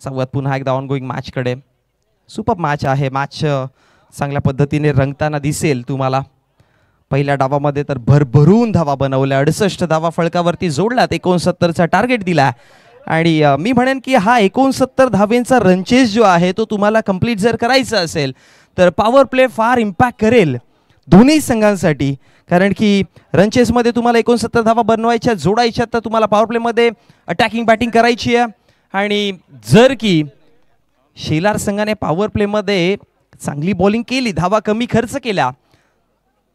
संवाद पुन्हा एकदा ऑनगोईंग मॅचकडे. सुपर मॅच आहे. मॅच चांगल्या पद्धतीने रंगताना दिसेल तुम्हाला. पहिल्या डावामध्ये तर भरभरून धावा बनवल्या, 68 धावा फळकावरती जोडल्यात, 69चा टार्गेट दिला. आणि मी म्हणेन की हा 69 धावेंचा रनचेस जो आहे तो तुम्हाला कंप्लीट जर करायचा असेल तर पॉवर प्ले फार इम्पॅक्ट करेल दोन्ही संघांसाठी. कारण की रनचेसमध्ये तुम्हाला 69 धावा बनवायच्या, जोडायच्या, तर तुम्हाला पॉवर प्लेमध्ये अटॅकिंग बॅटिंग करायची आहे. आणि जर की शेलार संघाने पॉवर प्लेमध्ये चांगली बॉलिंग केली, धावा कमी खर्च केल्या,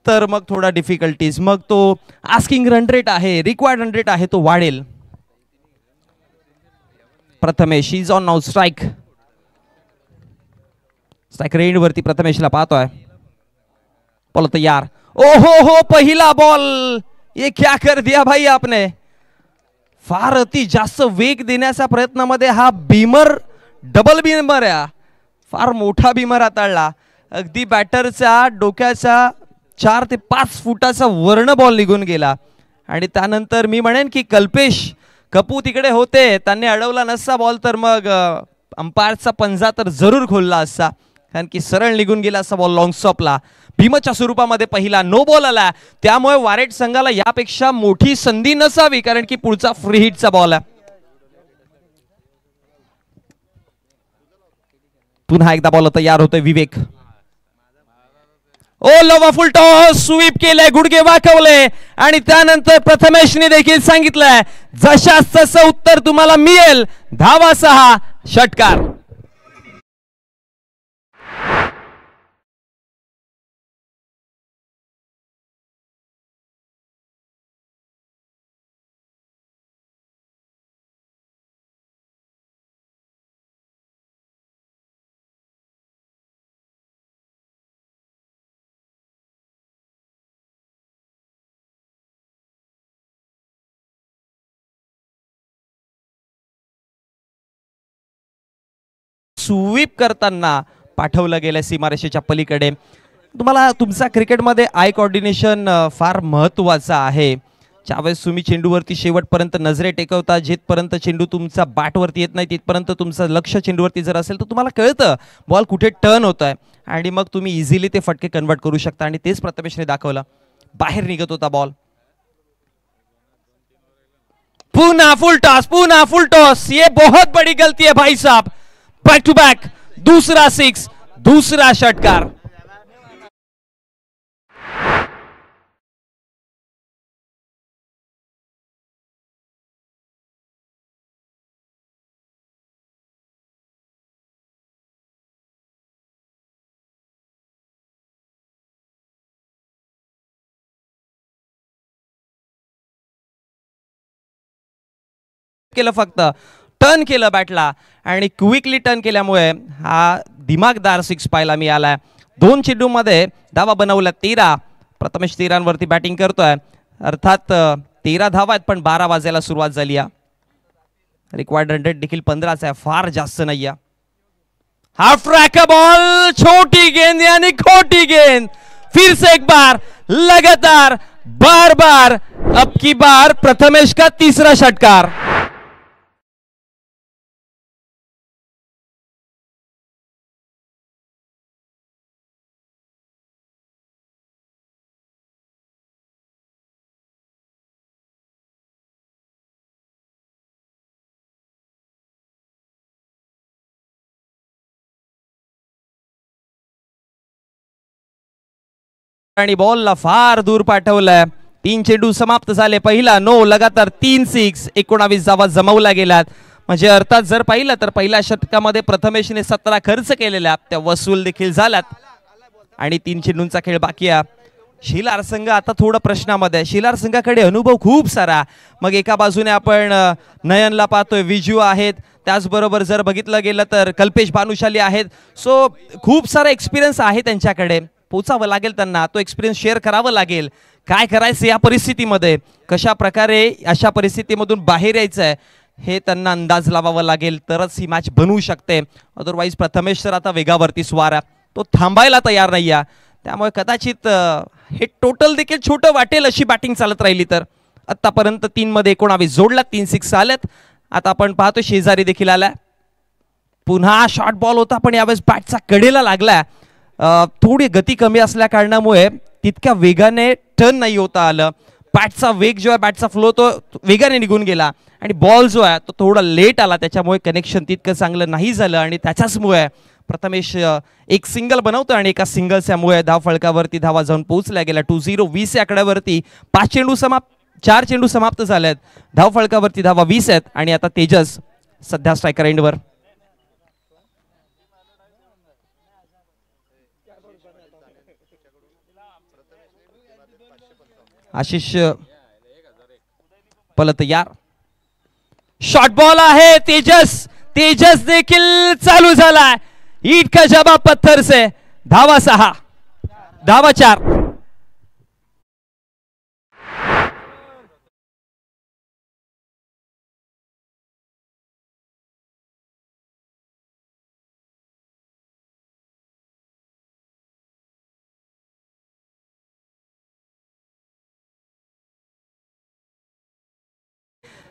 तर मग थोडा डिफिकल्टीज, मग तो आस्किंग रन रेट आहे, रिक्वायर्ड रन रेट आहे, तो वाढेल. Prathamesh is on now strike. Strike range वरती प्रथमेशला पाहतोय. बॉल तैयार. ओहो, पहिला बॉल, ये क्या कर दिया भाई आपने. फार अति जास्त वेग देण्याच्या प्रयत्नामध्ये हा बीमर, डबल बीमर आहे, फार मोठा बीमर हाताळला. अगदी बॅटरच्या डोक्याच्या 4 ते 5 फुटाचा वर्ण बॉल निघून गेला. आणि त्यानंतर मी म्हणेन की कल्पेश कपू तिकडे होते, त्यांनी अडवला नसता बॉल तर मग अंपायरचा पंजा तर जरूर खोलला असता, कारण की सरळ निघून गेला असा बॉल लॉंग स्टॉपला. भीमच्या स्वरूपामध्ये पहिला नो बॉल आला, त्यामुळे वारेट संघाला यापेक्षा मोठी संधी नसावी, कारण की पुढचा फ्री हिटचा बॉल आहे. पुन्हा एकदा बॉल तयार होतोय विवेक. ओ लवा फुल टॉस स्वीप केलंय, गुडघे वाकवले आणि त्यानंतर प्रथमेशने देखील सांगितलंय जशास तसं उत्तर तुम्हाला मिळेल. धावा 6 षटकार. स्वीप करताना पाठवलं गेलं सीमारेषेच्या पलीकडे. तुम्हाला तुमचा क्रिकेटमध्ये आय कोऑर्डिनेशन फार महत्त्वाचं आहे. ज्यावेळेस तुम्ही चेंडूवरती शेवटपर्यंत नजरे टेकवता, जिथपर्यंत चेंडू तुमचा बॅटवरती येत नाही तिथपर्यंत तुमचं लक्ष चेंडूवरती जर असेल तर तुम्हाला कळतं बॉल कुठे टर्न होत आहे आणि मग तुम्ही इझिली ते फटके कन्वर्ट करू शकता. आणि तेच प्रथमेशने दाखवलं. बाहेर निघत होता बॉल. पुन्हा फुल टॉस. ये बहुत बड़ी गलती है भाई साहब. बैक टू बैक दूसरा 6, दूसरा षटकार. केलं फक्त टर्न केलं बॅटला आणि क्विकली टर्न केल्यामुळे हा दिमागदार 6 पाहायला मिळालाय. 2 चेंडूमध्ये धावा बनवल्या 13. प्रथमेश 13 बॅटिंग करतोय. अर्थात 13 धावा आहेत पण 12 वाजायला सुरुवात झाली आहे. रिक्वायर्ड 100 देखील 15च आहे, फार जास्त नाही आहे. हाफ ट्रैक बॉल, छोटी गेंद यानी खोटी गेंद. फिर से एक बार लगातार बार बार अब की बार प्रथमेश का तीसरा षटकार. आणि बॉलला फार दूर पाठवलंय. 3 चेंडू समाप्त झाले. पहिला नो, लगातार 3 6, 19 धावा जमवल्या गेल्यात. म्हणजे अर्थात जर पाहिलं तर पहिल्या षटकामध्ये प्रथमेशने 17 खर्च केलेल्या त्या वसूल देखील झाल्यात आणि 3 चेंडूंचा खेळ बाकी आहे. शिलार संघ आता थोडं प्रश्नामध्ये. शिलार संघाकडे अनुभव खूप सारा. मग एका बाजूने आपण नयनला पाहतोय, विजू आहेत, त्याचबरोबर जर बघितलं गेलं तर कल्पेश भानुशाली आहेत. सो खूप सारा एक्सपिरियन्स आहे त्यांच्याकडे. पोचावं लागेल त्यांना, तो एक्सपिरियन्स शेअर करावं लागेल. काय करायचं या परिस्थितीमध्ये, कशा प्रकारे अशा परिस्थितीमधून बाहेर यायचं आहे हे त्यांना अंदाज लावावा लागेल, तरच ही मॅच बनवू शकते. अदरवाईज प्रथमेश सर आता वेगावरती स्वार आहे, तो थांबायला तयार नाही आहे. त्यामुळे कदाचित हे टोटल देखील छोटं वाटेल अशी बॅटिंग चालत राहिली तर. आतापर्यंत 3 मध्ये 19 जोडला, 3 6 आल्यात. आता आपण पाहतो शेजारी देखील आलाय. पुन्हा शॉर्ट बॉल होता पण यावेळेस बॅटचा कडेला लागलाय. थोडी गती कमी असल्या कारणामुळे तितक्या वेगाने टर्न नाही होता आलं. बॅटचा वेग जो आहे, बॅटचा फ्लो तो वेगाने निघून गेला आणि बॉल जो आहे तो थोडा लेट आला. त्याच्यामुळे कनेक्शन तितकं चांगलं नाही झालं आणि त्याच्याचमुळे प्रथमेश एक सिंगल बनवतो आणि एका सिंगल्समुळे धाव फळकावरती धावा जाऊन पोहोचल्या गेल्या. 2-0 20 या आकड्यावरती 4 चेंडू समाप्त झालेत. धाव फळकावरती धावा 20 आहेत आणि आता तेजस सध्या स्ट्रायकर एंडवर. आशिष पलत यार. शॉर्ट बॉल आहे. तेजस देखील चालू झालाय. ईट का जवाब पत्थर से. धावा 6, धावा 4.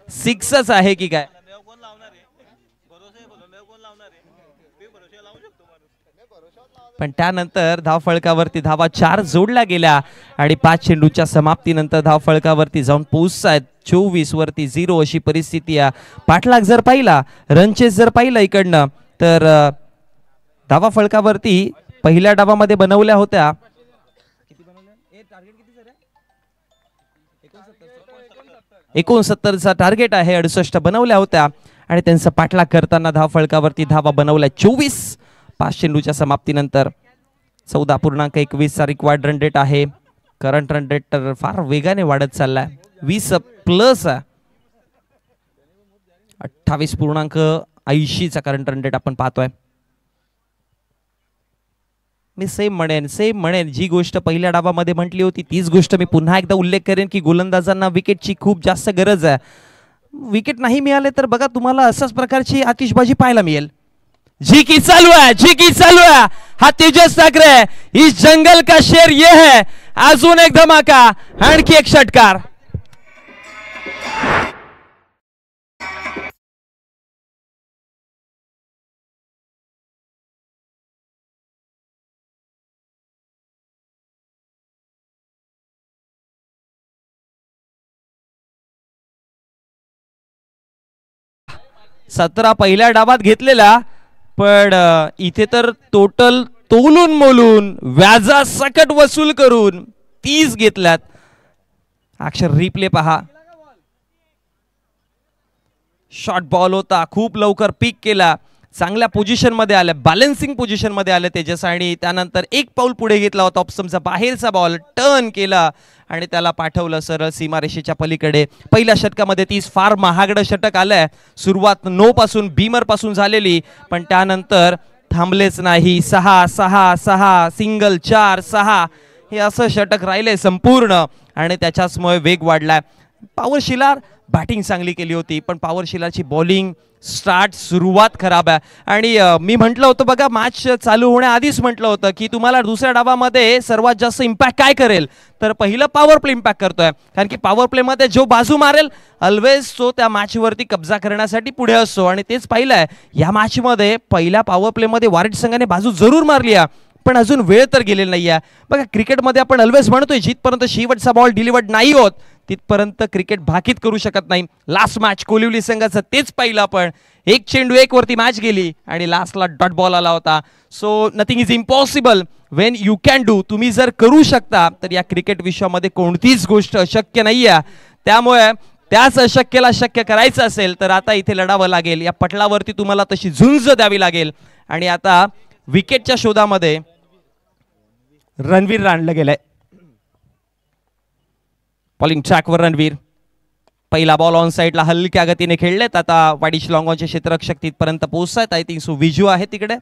सिक्सच आहे की काय. पण त्यानंतर धाव फळकावरती धावा 4 जोडल्या गेल्या आणि 5 चेंडूच्या समाप्तीनंतर धाव फळकावरती जाऊन पोहोचतायत. 24 वरती 0 अशी परिस्थिती आहे. पाठलाग जर पाहिला, रनचेस जर पाहिला इकडनं तर धावा फलकावरती पहिल्या डावामध्ये बनवल्या होत्या 69चा टार्गेट आहे, 68 बनवल्या होत्या आणि त्यांचा पाठलाग करताना धाव फलकावरती धावा बनवल्या 24 5 चेंडूच्या समाप्तीनंतर. 14.21 रिक्वायर्ड रन रेट आहे. करंट रन रेट तर फार वेगाने वाढत चाललाय, 20+ आहे. 28.80चा करंट रन रेट आपण पाहतोय. मी सेम म्हणेन जी गोष्ट पहिल्या डावामध्ये म्हटली होती तीच गोष्ट मी पुन्हा एकदा उल्लेख करेन की गोलंदाजांना विकेटची खूप जास्त गरज आहे. विकेट नाही मिळाले तर बघा तुम्हाला अशाच प्रकारची आतिषबाजी पाहायला मिळेल. जी की चालू है हा तेजस ठाकरे, इस जंगल का शेर ये है. अजून एक धमाका, आणखी एक षटकार. सतरा पहिल्या डावात घेतलेला, पण इथे तर टोटल तोलून मोलून व्याजा सकट वसूल करून 30 घेतल्यात. अक्षर रिप्ले पहा. शॉर्ट बॉल होता, खूप लवकर पिक केला, चांगल्या पोझिशन मध्ये आले, बॅलन्सिंग पोझिशन मध्ये आले तेजस आणि त्यानंतर एक पाऊल पुढे घेतला होता. ऑप्समचा बाहेरचा बॉल टर्न केला आणि त्याला पाठवलं सरळ सीमारेषेच्या पलीकडे. पहिल्या षटकामध्ये 30 फार महागडं षटक आलंय. सुरुवात 9 पासून बीमर पासून झालेली, पण त्यानंतर थांबलेच नाही. 6 सिंगल 4-6 हे असं षटक राहिले संपूर्ण आणि त्याच्याचमुळे वेग वाढलाय. पॉवर शिलार बॅटिंग चांगली केली होती, पण पॉवर शिलारची बॉलिंग सुरुवात खराब आहे. आणि मी म्हटलं होतं बघा, मॅच चालू होण्याआधीच म्हटलं होतं की तुम्हाला दुसऱ्या डावामध्ये सर्वात जास्त इम्पॅक्ट काय करेल, तर पहिलं पॉवर प्ले इम्पॅक्ट करतोय. कारण की पॉवर प्ले मध्ये जो बाजू मारेल ऑलवेज तो त्या मॅच वरती कब्जा करण्यासाठी पुढे असतो आणि तेच पाहिलंय या मॅच मध्ये. पहिल्या पॉवर प्ले मध्ये वारेट संघाने बाजू जरूर मारली आहे, पण अजून वेळ तर गेलेला नाहीये. बघा क्रिकेटमध्ये आपण ऑलवेज म्हणतोय जिथपर्यंत शेवटचा बॉल डिलिव्हर्ड नाही होत तिथपर्यंत क्रिकेट भाकीत करू शकत नाही. लास्ट मॅच कोलिवली संघाचं तेच पाहिलं आपण. 1 चेंडू 1 वरती मॅच गेली आणि लास्टला डॉट बॉल आला होता. So nothing is impossible Wien you can do. तुम्ही जर करू शकता तर या क्रिकेट विश्वामध्ये कोणतीच गोष्ट अशक्य नाहीये. त्यामुळे त्याच अशक्यला शक्य करायचं असेल तर आता इथे लढावं लागेल. या पटलावरती तुम्हाला तशी झुंज द्यावी लागेल. आणि आता विकेटच्या शोधामध्ये रणवीर आणलं गेलंय. बॉलिंग ट्रॅकवर रणवीर. पहिला बॉल ऑन साइडला हलक्या गतीने खेळलेत. आता वाडीश लॉंगॉनचे क्षेत्ररक्षक तिथपर्यंत पोहोचतायत. आय थिंक सो विजू आहे तिकडे,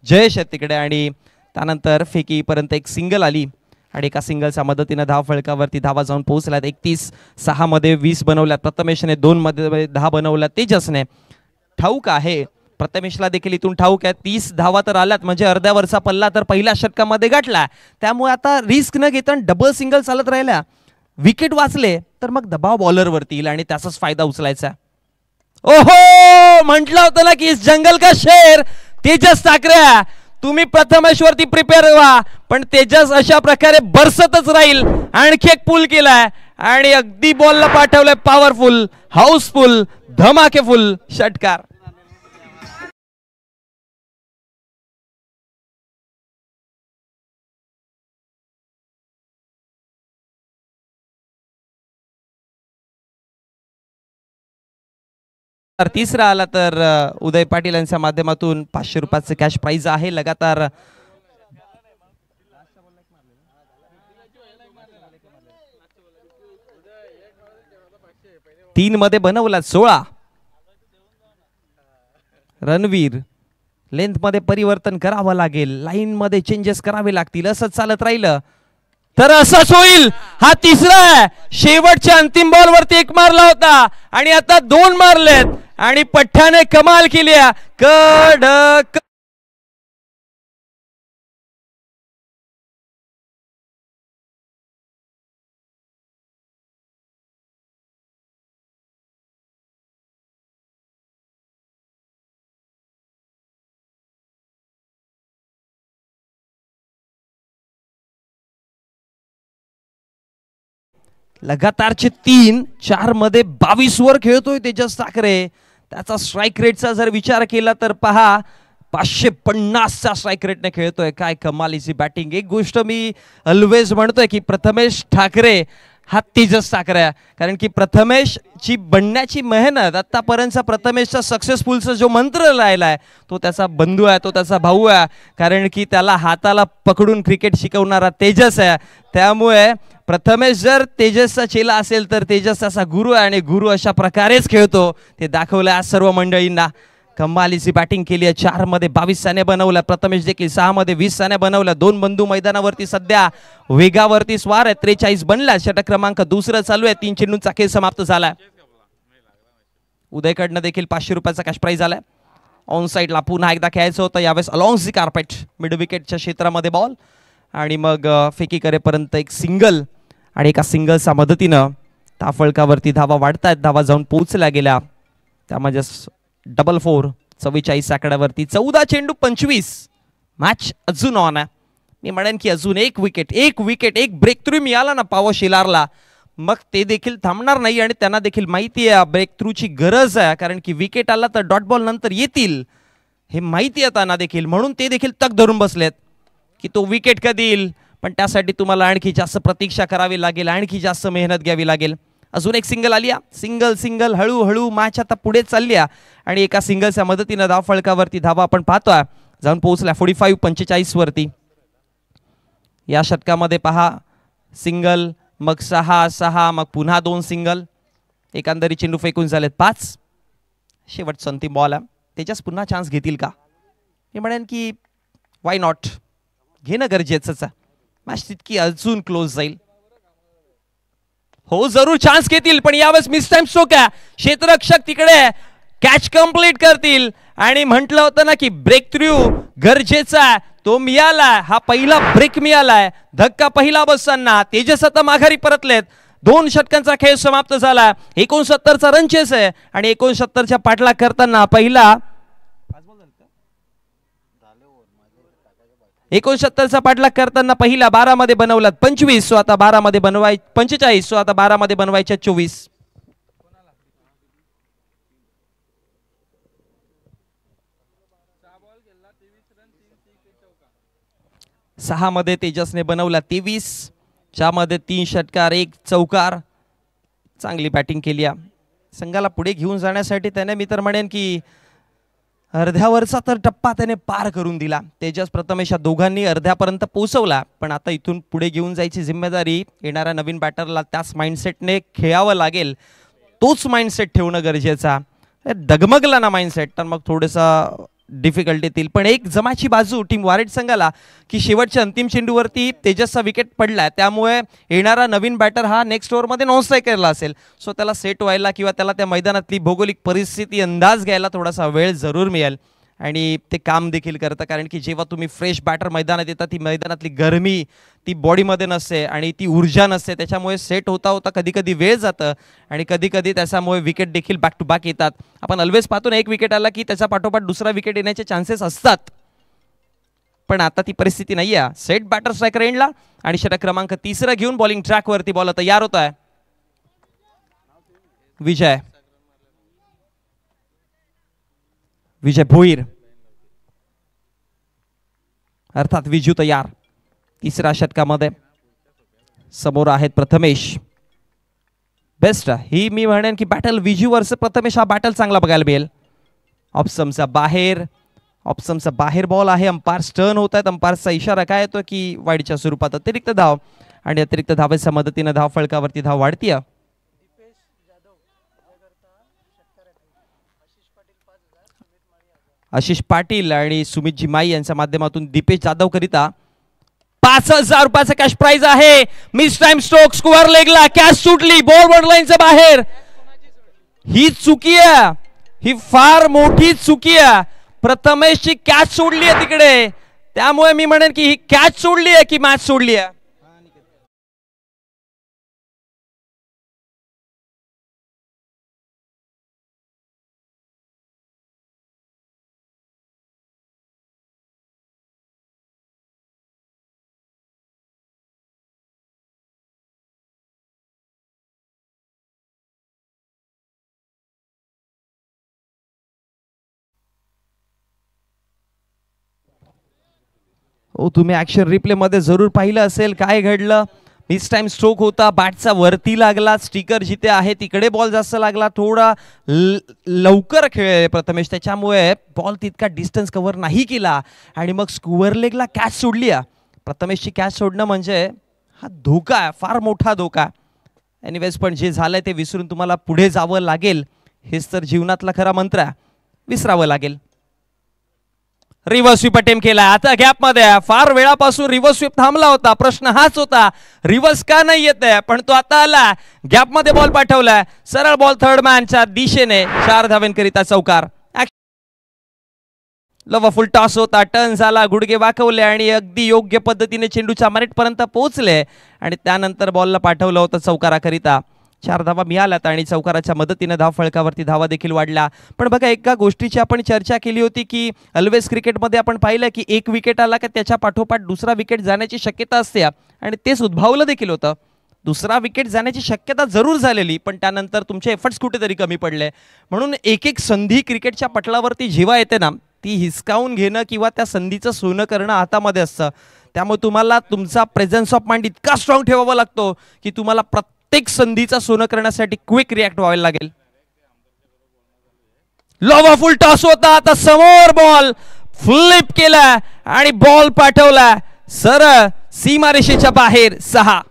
जयेश आहे तिकडे आणि त्यानंतर फेकीपर्यंत एक सिंगल आली आणि एका सिंगलच्या मदतीने धाव फळकावरती धावा जाऊन पोहोचल्यात. 31 मध्ये 20 बनवल्यात. प्रथमेशने 2 मध्ये 10 बनवल्यात. तेजसने ठाऊक आहे, प्रथमेशला देखील इथून ठाऊक आहे 30 धावा तर आल्यात म्हणजे अर्ध्यावरचा पल्ला तर पहिल्या षटकामध्ये गाठला. त्यामुळे आता रिस्क न घेता डबल सिंगल चालत राहिल्या, विकेट वाचले तर मग दबाव बॉलरवरती येईल आणि त्याचाच फायदा उचलायचा. ओहो, म्हटलं होतं ना की जंगल का शेर तेजस ठाकरे, तुम्ही प्रथमेशवरती प्रिपेअर व्हा. पण तेजस अशा प्रकारे बरसतच राहील. आणखी एक पूल केलाय आणि अगदी बॉलला पाठवलंय पॉवरफुल, हाऊसफुल, धमाकेफुल षटकार. तिसरा आला तर उदय पाटील यांच्या माध्यमातून 500 रुपयाचे कॅश प्राइज आहे. लगातार तीन मध्ये बनवला 16. रणवीर लेंथ मध्ये परिवर्तन करावं लागेल, लाईन मध्ये चेंजेस करावे लागतील. असंच चालत राहिलं तर असंच होईल. हा तिसरा आहे. शेवटच्या अंतिम बॉल वरती 1 मारला होता आणि आता 2 मारलेत आणि पठ्ठाने कमाल केली. कडक लगातारचे 3, 4 मध्ये 22 वर खेळतोय तेजस ठाकरे. त्याचा स्ट्राईक रेटचा जर विचार केला तर पहा 550च्या स्ट्राईक रेटने खेळतोय. काय कमालीची बॅटिंग. एक गोष्ट मी ऑलवेज म्हणतोय की प्रथमेश ठाकरे हा तेजस ठाकरे, कारण की प्रथमेशची बनण्याची मेहनत आतापर्यंतचा प्रथमेशचा सक्सेसफुलचा जो मंत्र राहिला आहे तो त्याचा बंधू आहे, तो त्याचा भाऊ आहे, कारण की त्याला हाताला पकडून क्रिकेट शिकवणारा तेजस आहे. त्यामुळे प्रथमेश जर तेजसचा चेला असेल तर तेजस त्याचा गुरु आहे आणि गुरु अशा प्रकारेच खेळतो ते दाखवलं आज सर्व मंडळींना. कमालीची बॅटिंग केली आहे. 4 मध्ये 22 साने बनवल्या. प्रथमेश देखील 6 मध्ये 20 साने बनवल्या. दोन बंधू मैदानावरती सध्या वेगावरती स्वार आहे. 43 बनला. षटक क्रमांक दुसरं चालू आहे. 3 चेंडूंचा खेळ समाप्त झाला. उदयकडनं देखील 500 रुपयाचा कॅश प्राइज आलाय. ऑन साईडला पुन्हा एकदा खेळायचं होतं यावेळेस अलॉंग दी कार्पेट मिड विकेटच्या क्षेत्रामध्ये बॉल आणि मग फेकी करेपर्यंत एक सिंगल आणि एका सिंगलच्या मदतीनं ताफळकावरती धावा वाढतायत. धावा जाऊन पोहोचल्या गेल्या. त्यामध्ये डबल 4 44 आकड्यावरती 14 चेंडू 25. मॅच अजून ऑन आहे. मी म्हणेन की अजून एक विकेट एक ब्रेक थ्रू मिळाला ना पावो शिलारला मग ते देखील थांबणार नाही आणि त्यांना देखील माहिती आहे ब्रेक थ्रूची गरज आहे, कारण की विकेट आला तर डॉट बॉल नंतर येतील हे माहिती आहे त्यांना देखील, म्हणून ते देखील तक धरून बसलेत की तो विकेट कधी येईल. पण त्यासाठी तुम्हाला आणखी जास्त प्रतीक्षा करावी लागेल, आणखी जास्त मेहनत घ्यावी लागेल. अजून एक सिंगल आली. सिंगल हळूहळू मॅच आता पुढे चालली आणि एका सिंगलच्या मदतीनं धाव फळकावरती धावा आपण पाहतोय जाऊन पोहोचल्या 45-45 वरती. या षटकामध्ये पहा सिंगल मग 6 मग पुन्हा 2 सिंगल. एकंदरीत चेंडू फेकून झालेत 5. शेवटचा अंतिम बॉल आहे. त्याच्याच पुन्हा चान्स घेतील का? मी म्हणेन की वाय नॉट, घेणं गरजेचंच आहे. मॅच तितकी अजून क्लोज जाईल. हो जरूर चान्स घेतील पण यावेळेस मिस टाइम स्ट्रोक आहे. क्षेत्ररक्षक तिकडे कॅच कंप्लीट करतील आणि म्हटलं होतं ना की ब्रेक थ्रू गरजेचा आहे, तो मिळालाय. हा पहिला ब्रेक मिळालाय. धक्का पहिला बसताना तेजस आता माघारी परतलेत. 2 षटकांचा खेळ समाप्त झाला. 69चा रन चेस आहे आणि 69च्या पाठलाग करताना पहिला 69चा पाठलाग करताना पहिला 12 मध्ये बनवलात 25. सो आता 12 मध्ये 45. सो आता 12 मध्ये बनवायच्या 24. 6 मध्ये तेजसने बनवला 23. ज्यामध्ये 3 षटकार 1 चौकार. चांगली बॅटिंग केली. संघाला पुढे घेऊन जाण्यासाठी त्याने मी तर म्हणेन की अर्ध्यावरचा तर टप्पा त्याने पार करून दिला. तेजस प्रथमेश या दोघांनी अर्ध्यापर्यंत पोहोचवला, पण आता इथून पुढे घेऊन जायची जिम्मेदारी येणाऱ्या नवीन बॅटरला त्याच माइंडसेटने खेळावं लागेल. तोच माइंडसेट ठेवणं गरजेचा. डगमगला ना माइंडसेट तर मग थोडंसं डिफिकल्ट येतील. पण एक जमाची बाजू टीम वारेट संघाला की शेवटच्या अंतिम चेंडूवरती तेजसचा विकेट पडलाय, त्यामुळे येणारा नवीन बॅटर हा नेक्स्ट ओव्हरमध्ये नॉन स्ट्रायकरला असेल. सो त्याला सेट व्हायला किंवा त्याला त्या मैदानातली भौगोलिक परिस्थिती अंदाज घ्यायला थोडासा वेळ जरूर मिळेल आणि ते काम देखील करतं. कारण की जेव्हा तुम्ही फ्रेश बॅटर मैदानात येतात ती मैदानातली गरमी ती बॉडीमध्ये नसते आणि ती ऊर्जा नसते, त्याच्यामुळे सेट होता होता कधी कधी वेळ जातं आणि कधी कधी त्याच्यामुळे विकेट देखील बॅक टू बॅक येतात. आपण ऑलवेज पाहतो ना एक विकेट आला की त्याच्या पाठोपाठ दुसरा विकेट येण्याचे चान्सेस असतात, पण आता ती परिस्थिती नाही आहे. सेट बॅटर स्ट्रायकर एंडला आणि षटक क्रमांक 3 घेऊन बॉलिंग ट्रॅकवरती बॉल तयार होत आहे. विजय भोईर अर्थात विजू तयार. 3ऱ्या षटकामध्ये समोर आहेत प्रथमेश. बेस्ट ही मी म्हणेन की बॅटल विजू वर्सेस प्रथमेश हा बॅटल चांगला बघायला मिळेल. ऑप्शनचा बाहेर बॉल आहे. अंपायर टर्न होत आहेत. अंपायरचा इशारा काय येतो की वाईडच्या स्वरूपात अतिरिक्त धाव आणि अतिरिक्त धावेच्या मदतीने धाव फळकावरती धाव वाढतीये. आशिष पाटील आणि सुमितजी माई यांच्या माध्यमातून दीपेश जाधव करिता 5000 रुपयाचा कॅश प्राइज आहे. मिस टाइम स्ट्रोक स्क्वेअर लेगला कॅच सुटली बॉल लाईनच्या बाहेर. ही चुकी आहे, ही फार मोठी चुकी आहे. प्रथमेशची कॅच सोडली आहे तिकडे, त्यामुळे मी म्हणेन की ही कॅच सोडली आहे की मॅच सोडली आहे. तुम्ही ऍक्शन रिप्ले मध्ये जरूर पाहिलं असेल काय घडलं. मिस टाइम स्ट्रोक होता, बॅटचा वरती लागला, स्टिकर जिथे आहे तिकडे बॉल जास्त लागला, थोडा लवकर खेळले प्रथमेश, त्याच्यामुळे बॉल तितका डिस्टन्स कव्हर नाही केला आणि मग स्क्वेअर लेगला कॅच सोडली. प्रथमेशची कॅच सोडणं म्हणजे हा धोका आहे, फार मोठा धोका. एनिवेज पण जे झालंय ते विसरून तुम्हाला पुढे जावं लागेल, हेच तर जीवनातला खरा मंत्र आहे, विसरावं लागेल. रिव्हर्स स्वीप अटेम्प्ट केला, आता गॅप मध्ये, फार वेळापासून रिव्हर्स स्वीप थांबला होता. प्रश्न हाच होता रिव्हर्स का नाही येते, पण तो आता आला, गॅप मध्ये बॉल पाठवलाय, सरळ बॉल थर्ड मॅनच्या दिशेने, 4 धावांकरिता चौकार. लवफुल टॉस होता, टर्न झाला, गुडघे वाकवले आणि अगदी योग्य पद्धतीने चेंडूच्या मार्केट पर्यंत पोहोचले आणि त्यानंतर बॉलला पाठवलं होतं चौकाराकरिता. 4 धावा मिळाल्यात आणि चौकाराच्या मदतीने धाव फळकावरती धावा देखील वाढल्या. पण बघा एका गोष्टीची आपण चर्चा केली होती की ऑलवेज क्रिकेटमध्ये आपण पाहिलं की एक विकेट आला की त्याच्या पाठोपाठ दुसरा विकेट जाण्याची शक्यता असते आणि तेच उद्भवलं देखील होतं. दुसरा विकेट जाण्याची शक्यता जरूर झालेली, पण त्यानंतर तुमचे एफर्ट्स कुठेतरी कमी पडले. म्हणून एक एक संधी क्रिकेटच्या पटलावरती जेव्हा येते ना, ती हिसकावून घेणं किंवा त्या संधीचं सोनं करणं हातामध्ये असतं. त्यामुळे तुम्हाला तुमचा प्रेझेन्स ऑफ माइंड इतका स्ट्रॉंग ठेवावा लागतो की तुम्हाला प्रत्येक संधीचा सोनं करण्यासाठी क्विक रिॲक्ट व्हायला लागेल. लॉवफुल टॉस होता, आता समोर बॉल फ्लिप केला आणि बॉल पाठवला सरळ सीमारेषेच्या बाहेर. 6.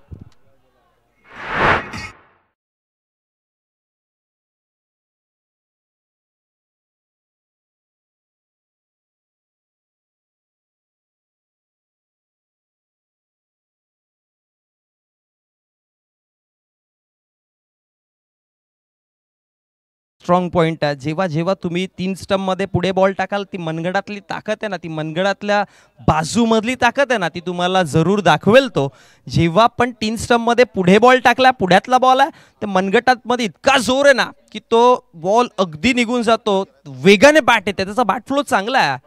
स्ट्रॉंग पॉइंट आहे. जेव्हा जेव्हा तुम्ही 3 स्टंप मध्ये पुढे बॉल टाकाल, ती मनगडातली ताकद आहे ना, ती मनगडातल्या बाजूमधली ताकद आहे ना, ती तुम्हाला जरूर दाखवेल. तो जेव्हा पण 3 स्टंप मध्ये पुढे बॉल टाकला, पुढ्यातला बॉल आहे, ते मनगटामध्ये इतका जोर आहे ना की तो बॉल अगदी निघून जातो. वेगाने बॅट येते, त्याचा बॅट फ्लो चांगला आहे.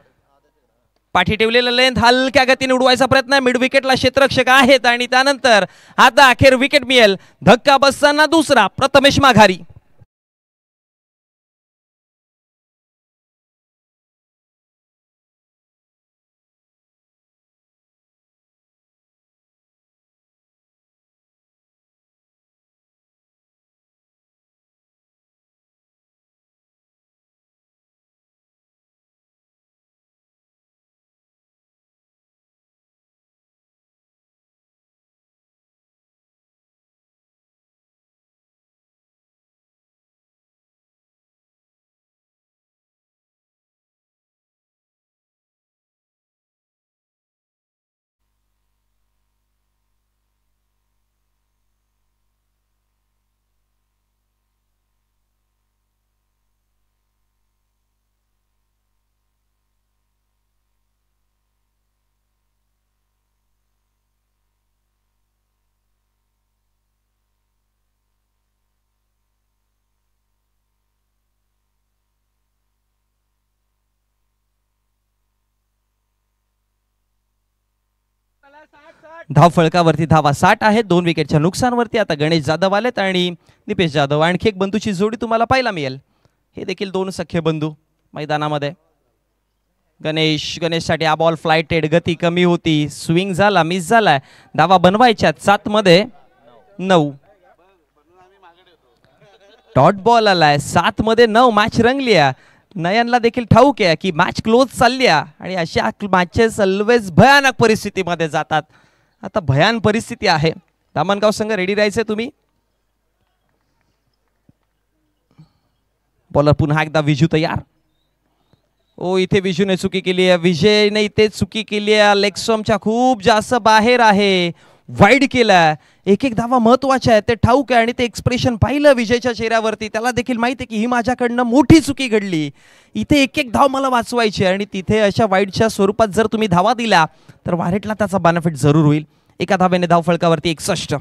पाठी ठेवलेला लेंथ हलक्या गतीने उडवायचा प्रयत्न आहे. मिड विकेटला क्षेत्ररक्षक आहेत आणि त्यानंतर आता अखेर विकेट मिळेल. धक्का बसताना दुसरा, प्रथमेश माघारी. धाव फळकावरती धावा 60 आहेत. 2 विकेटच्या नुकसानवरती आता गणेश जाधव आलेत आणि निपेश जाधव. आणखी एक बंधूची जोडी तुम्हाला पाहायला मिळेल. हे देखील 2 सख्खे बंधू मैदानामध्ये. गणेशसाठी हा बॉल फ्लाइटेड, गती कमी होती, स्विंग झाला, मिस झालाय. धावा बनवायच्यात 7 मध्ये 9. डॉट बॉल आलाय 7 मध्ये 9. मॅच रंगली आहे. नयनला देखील ठाऊक आहे की मॅच क्लोज चालली आहे आणि अशा मॅचेस ऑलवेज भयानक परिस्थितीमध्ये जातात. आता भयान परिस्थिती आहे. दामनगाव संघ रेडी राहायचे तुम्ही. बॉलर पुन्हा एकदा विजू तयार. इथे विजूने चुकी केली आहे. विजयने इथे चुकी केली आहे. लेग स्टंपच्या खूप जास्त बाहेर आहे. वाईड केला. एक एक धावा महत्वाच्या आहे ते ठाऊक आहे आणि ते एक्सप्रेशन पाहिलं विजयच्या चेहऱ्यावरती. त्याला देखील माहिती आहे की ही माझ्याकडनं मोठी चुकी घडली. इथे एक एक धाव मला वाचवायची आणि तिथे अशा वाईडच्या स्वरूपात जर तुम्ही धावा दिला तर वारेटला त्याचा बेनिफिट जरूर होईल. एका धावेने धाव फळकावरती 61.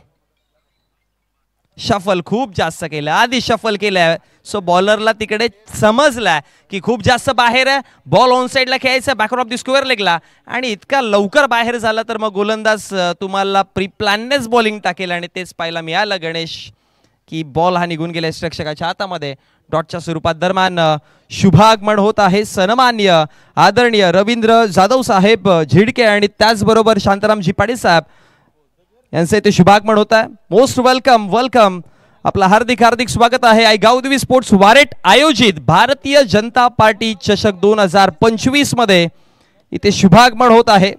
शफल खूप जास्त केलं. आधी शफल केलंय सो बॉलरला तिकडे समजलाय की खूप जास्त बाहेर आहे. बॉल ऑन साइडला खेळायचा बॅकर ऑफ द स्क्वेअर लेगला आणि इतका लवकर बाहेर झाला तर मग गोलंदाज तुम्हाला प्री प्लॅननेच बॉलिंग टाकेल आणि तेच पाहायला मिळालं गणेश की बॉल हा निघून गेला रक्षकाच्या हातामध्ये. डॉटच्या स्वरूपात. दरम्यान शुभागमन होत आहे सन्मान्य आदरणीय रवींद्र जाधव साहेब झिडके आणि त्याचबरोबर शांतारामजी पाटील साहेब यांचे इथे शुभागमन होत आहे. मोस्ट वेलकम वेलकम, आपला हार्दिक हार्दिक स्वागत आहे. आयगावदेवी स्पोर्ट्स वारेट आयोजित भारतीय जनता पार्टी चषक 2025 मध्ये इथे शुभागमन होत आहे.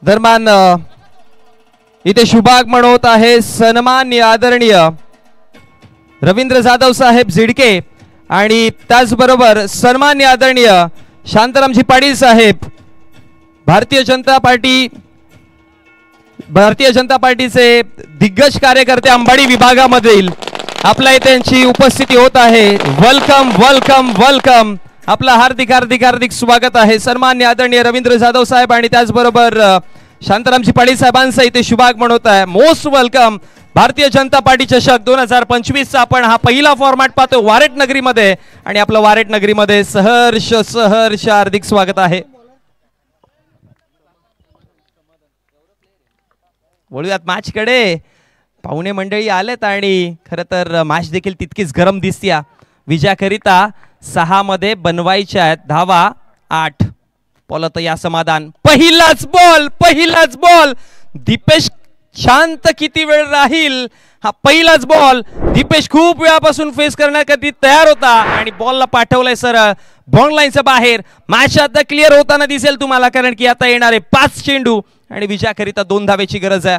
दरम्यान इथे शुभागमन होत आहे सन्मान्य आदरणीय रवींद्र जाधव साहेब झिडके आणि त्याचबरोबर सन्मान्य आदरणीय शांतारामजी पाटील साहेब भारतीय जनता पार्टीचे दिग्गज कार्यकर्ते अंबाडी विभागामधील आपल्या इथे त्यांची उपस्थिती होत आहे. वेलकम वेलकम वेलकम, आपला हार्दिक हार्दिक हार्दिक स्वागत आहे. सन्मान्य आदरणीय रवींद्र जाधव साहेब आणि त्याचबरोबर शांतारामजी पाटील साहेबांचा इथे शुभागमन होत आहे. Most welcome. Bharatiya Janata party चषक 2025 चा आपण हा पहिला फॉर्मॅट पाहतो वारेट नगरीमध्ये आणि आपलं वारेट नगरीमध्ये सहर्ष सहर्ष हार्दिक स्वागत आहे. बोलूयात मॅच कडे. पाहुणे मंडळी आलेत आणि खरं तर मॅच देखील तितकीच गरम दिसतीया. विजयाकरिता 6 मध्ये बनवायच्या आहेत धावा 8. बोलत या समाधान. पहिलाच बॉल दीपेश शांत किती वेळ राहील. हा पहिलाच बॉल दीपेश खूप वेळापासून फेस करण्याकरता तयार होता आणि बॉलला पाठवलाय सरळ बॉन्ड लाईनच्या बाहेर. मॅच आता क्लिअर होताना दिसेल तुम्हाला, कारण की आता येणारे 5 चेंडू आणि विजयाकरिता 2 धावेची गरज आहे.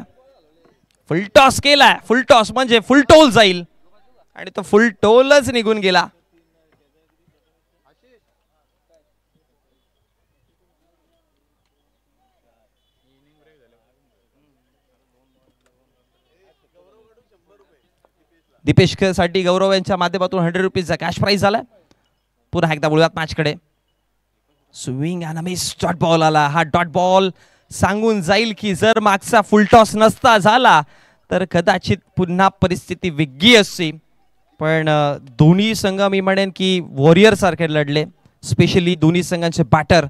फुल टॉस केलाय. फुल टॉस म्हणजे फुल टोल जाईल आणि तो फुल टोलच निघून गेला. दीपेश साठी गौरव यांच्या माध्यमातून 100 रुपीजचा कॅश प्राइज झाला. पुन्हा एकदा बोलूयात मॅच कडे. स्विंग आणि मिस डॉट बॉल आला. हा डॉट बॉल सांगून जाईल की जर मागचा फुल टॉस नसता झाला तर कदाचित पुन्हा परिस्थिती वेगळी असती. पण दोन्ही संघ मी म्हणेन की वॉरियर सारखे लढले. स्पेशली दोन्ही संघांचे बॅटर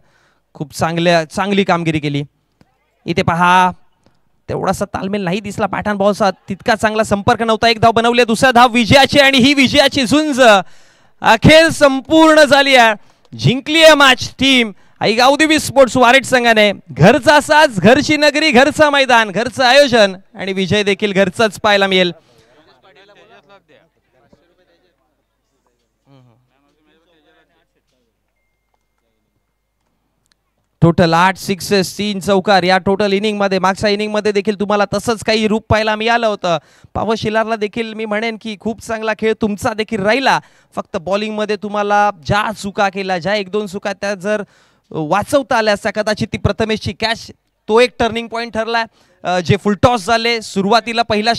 खूप चांगली कामगिरी केली. इथे पहा तेवढासा तालमेल नाही दिसला पॅटर्न बॉलचा, तितका चांगला संपर्क नव्हता. 1 धाव बनवली, 2रा धाव विजयाची आणि ही विजयाची झुंज अखेर संपूर्ण झाली आहे. जिंकली आहे मॅच टीम आयगावदेवी स्पोर्ट्स वारेट संघाने. घरचा साज, घरची नगरी, घरचं मैदान, घरचं आयोजन आणि विजय देखील घरचाच पाहायला मिळेल. टोटल 8 सिक्सेस 3 चौकार या टोटल इनिंग मध्ये. मागच्या इनिंग मध्ये देखील तुम्हाला तसंच काही रूप पाहायला मिळालं होतं. पावर शिलारला देखील मी म्हणेन की खूप चांगला खेळ तुमचा देखील राहिला. फक्त बॉलिंग मध्ये तुम्हाला ज्या चुका केल्या, ज्या 1-2 चुका त्या जर वाचवता आल्या असता कदाचित ती प्रथमेशची कॅच तो एक टर्निंग पॉइंट ठरला. जे फुल टॉस झाले सुरुवातीला पहिल्या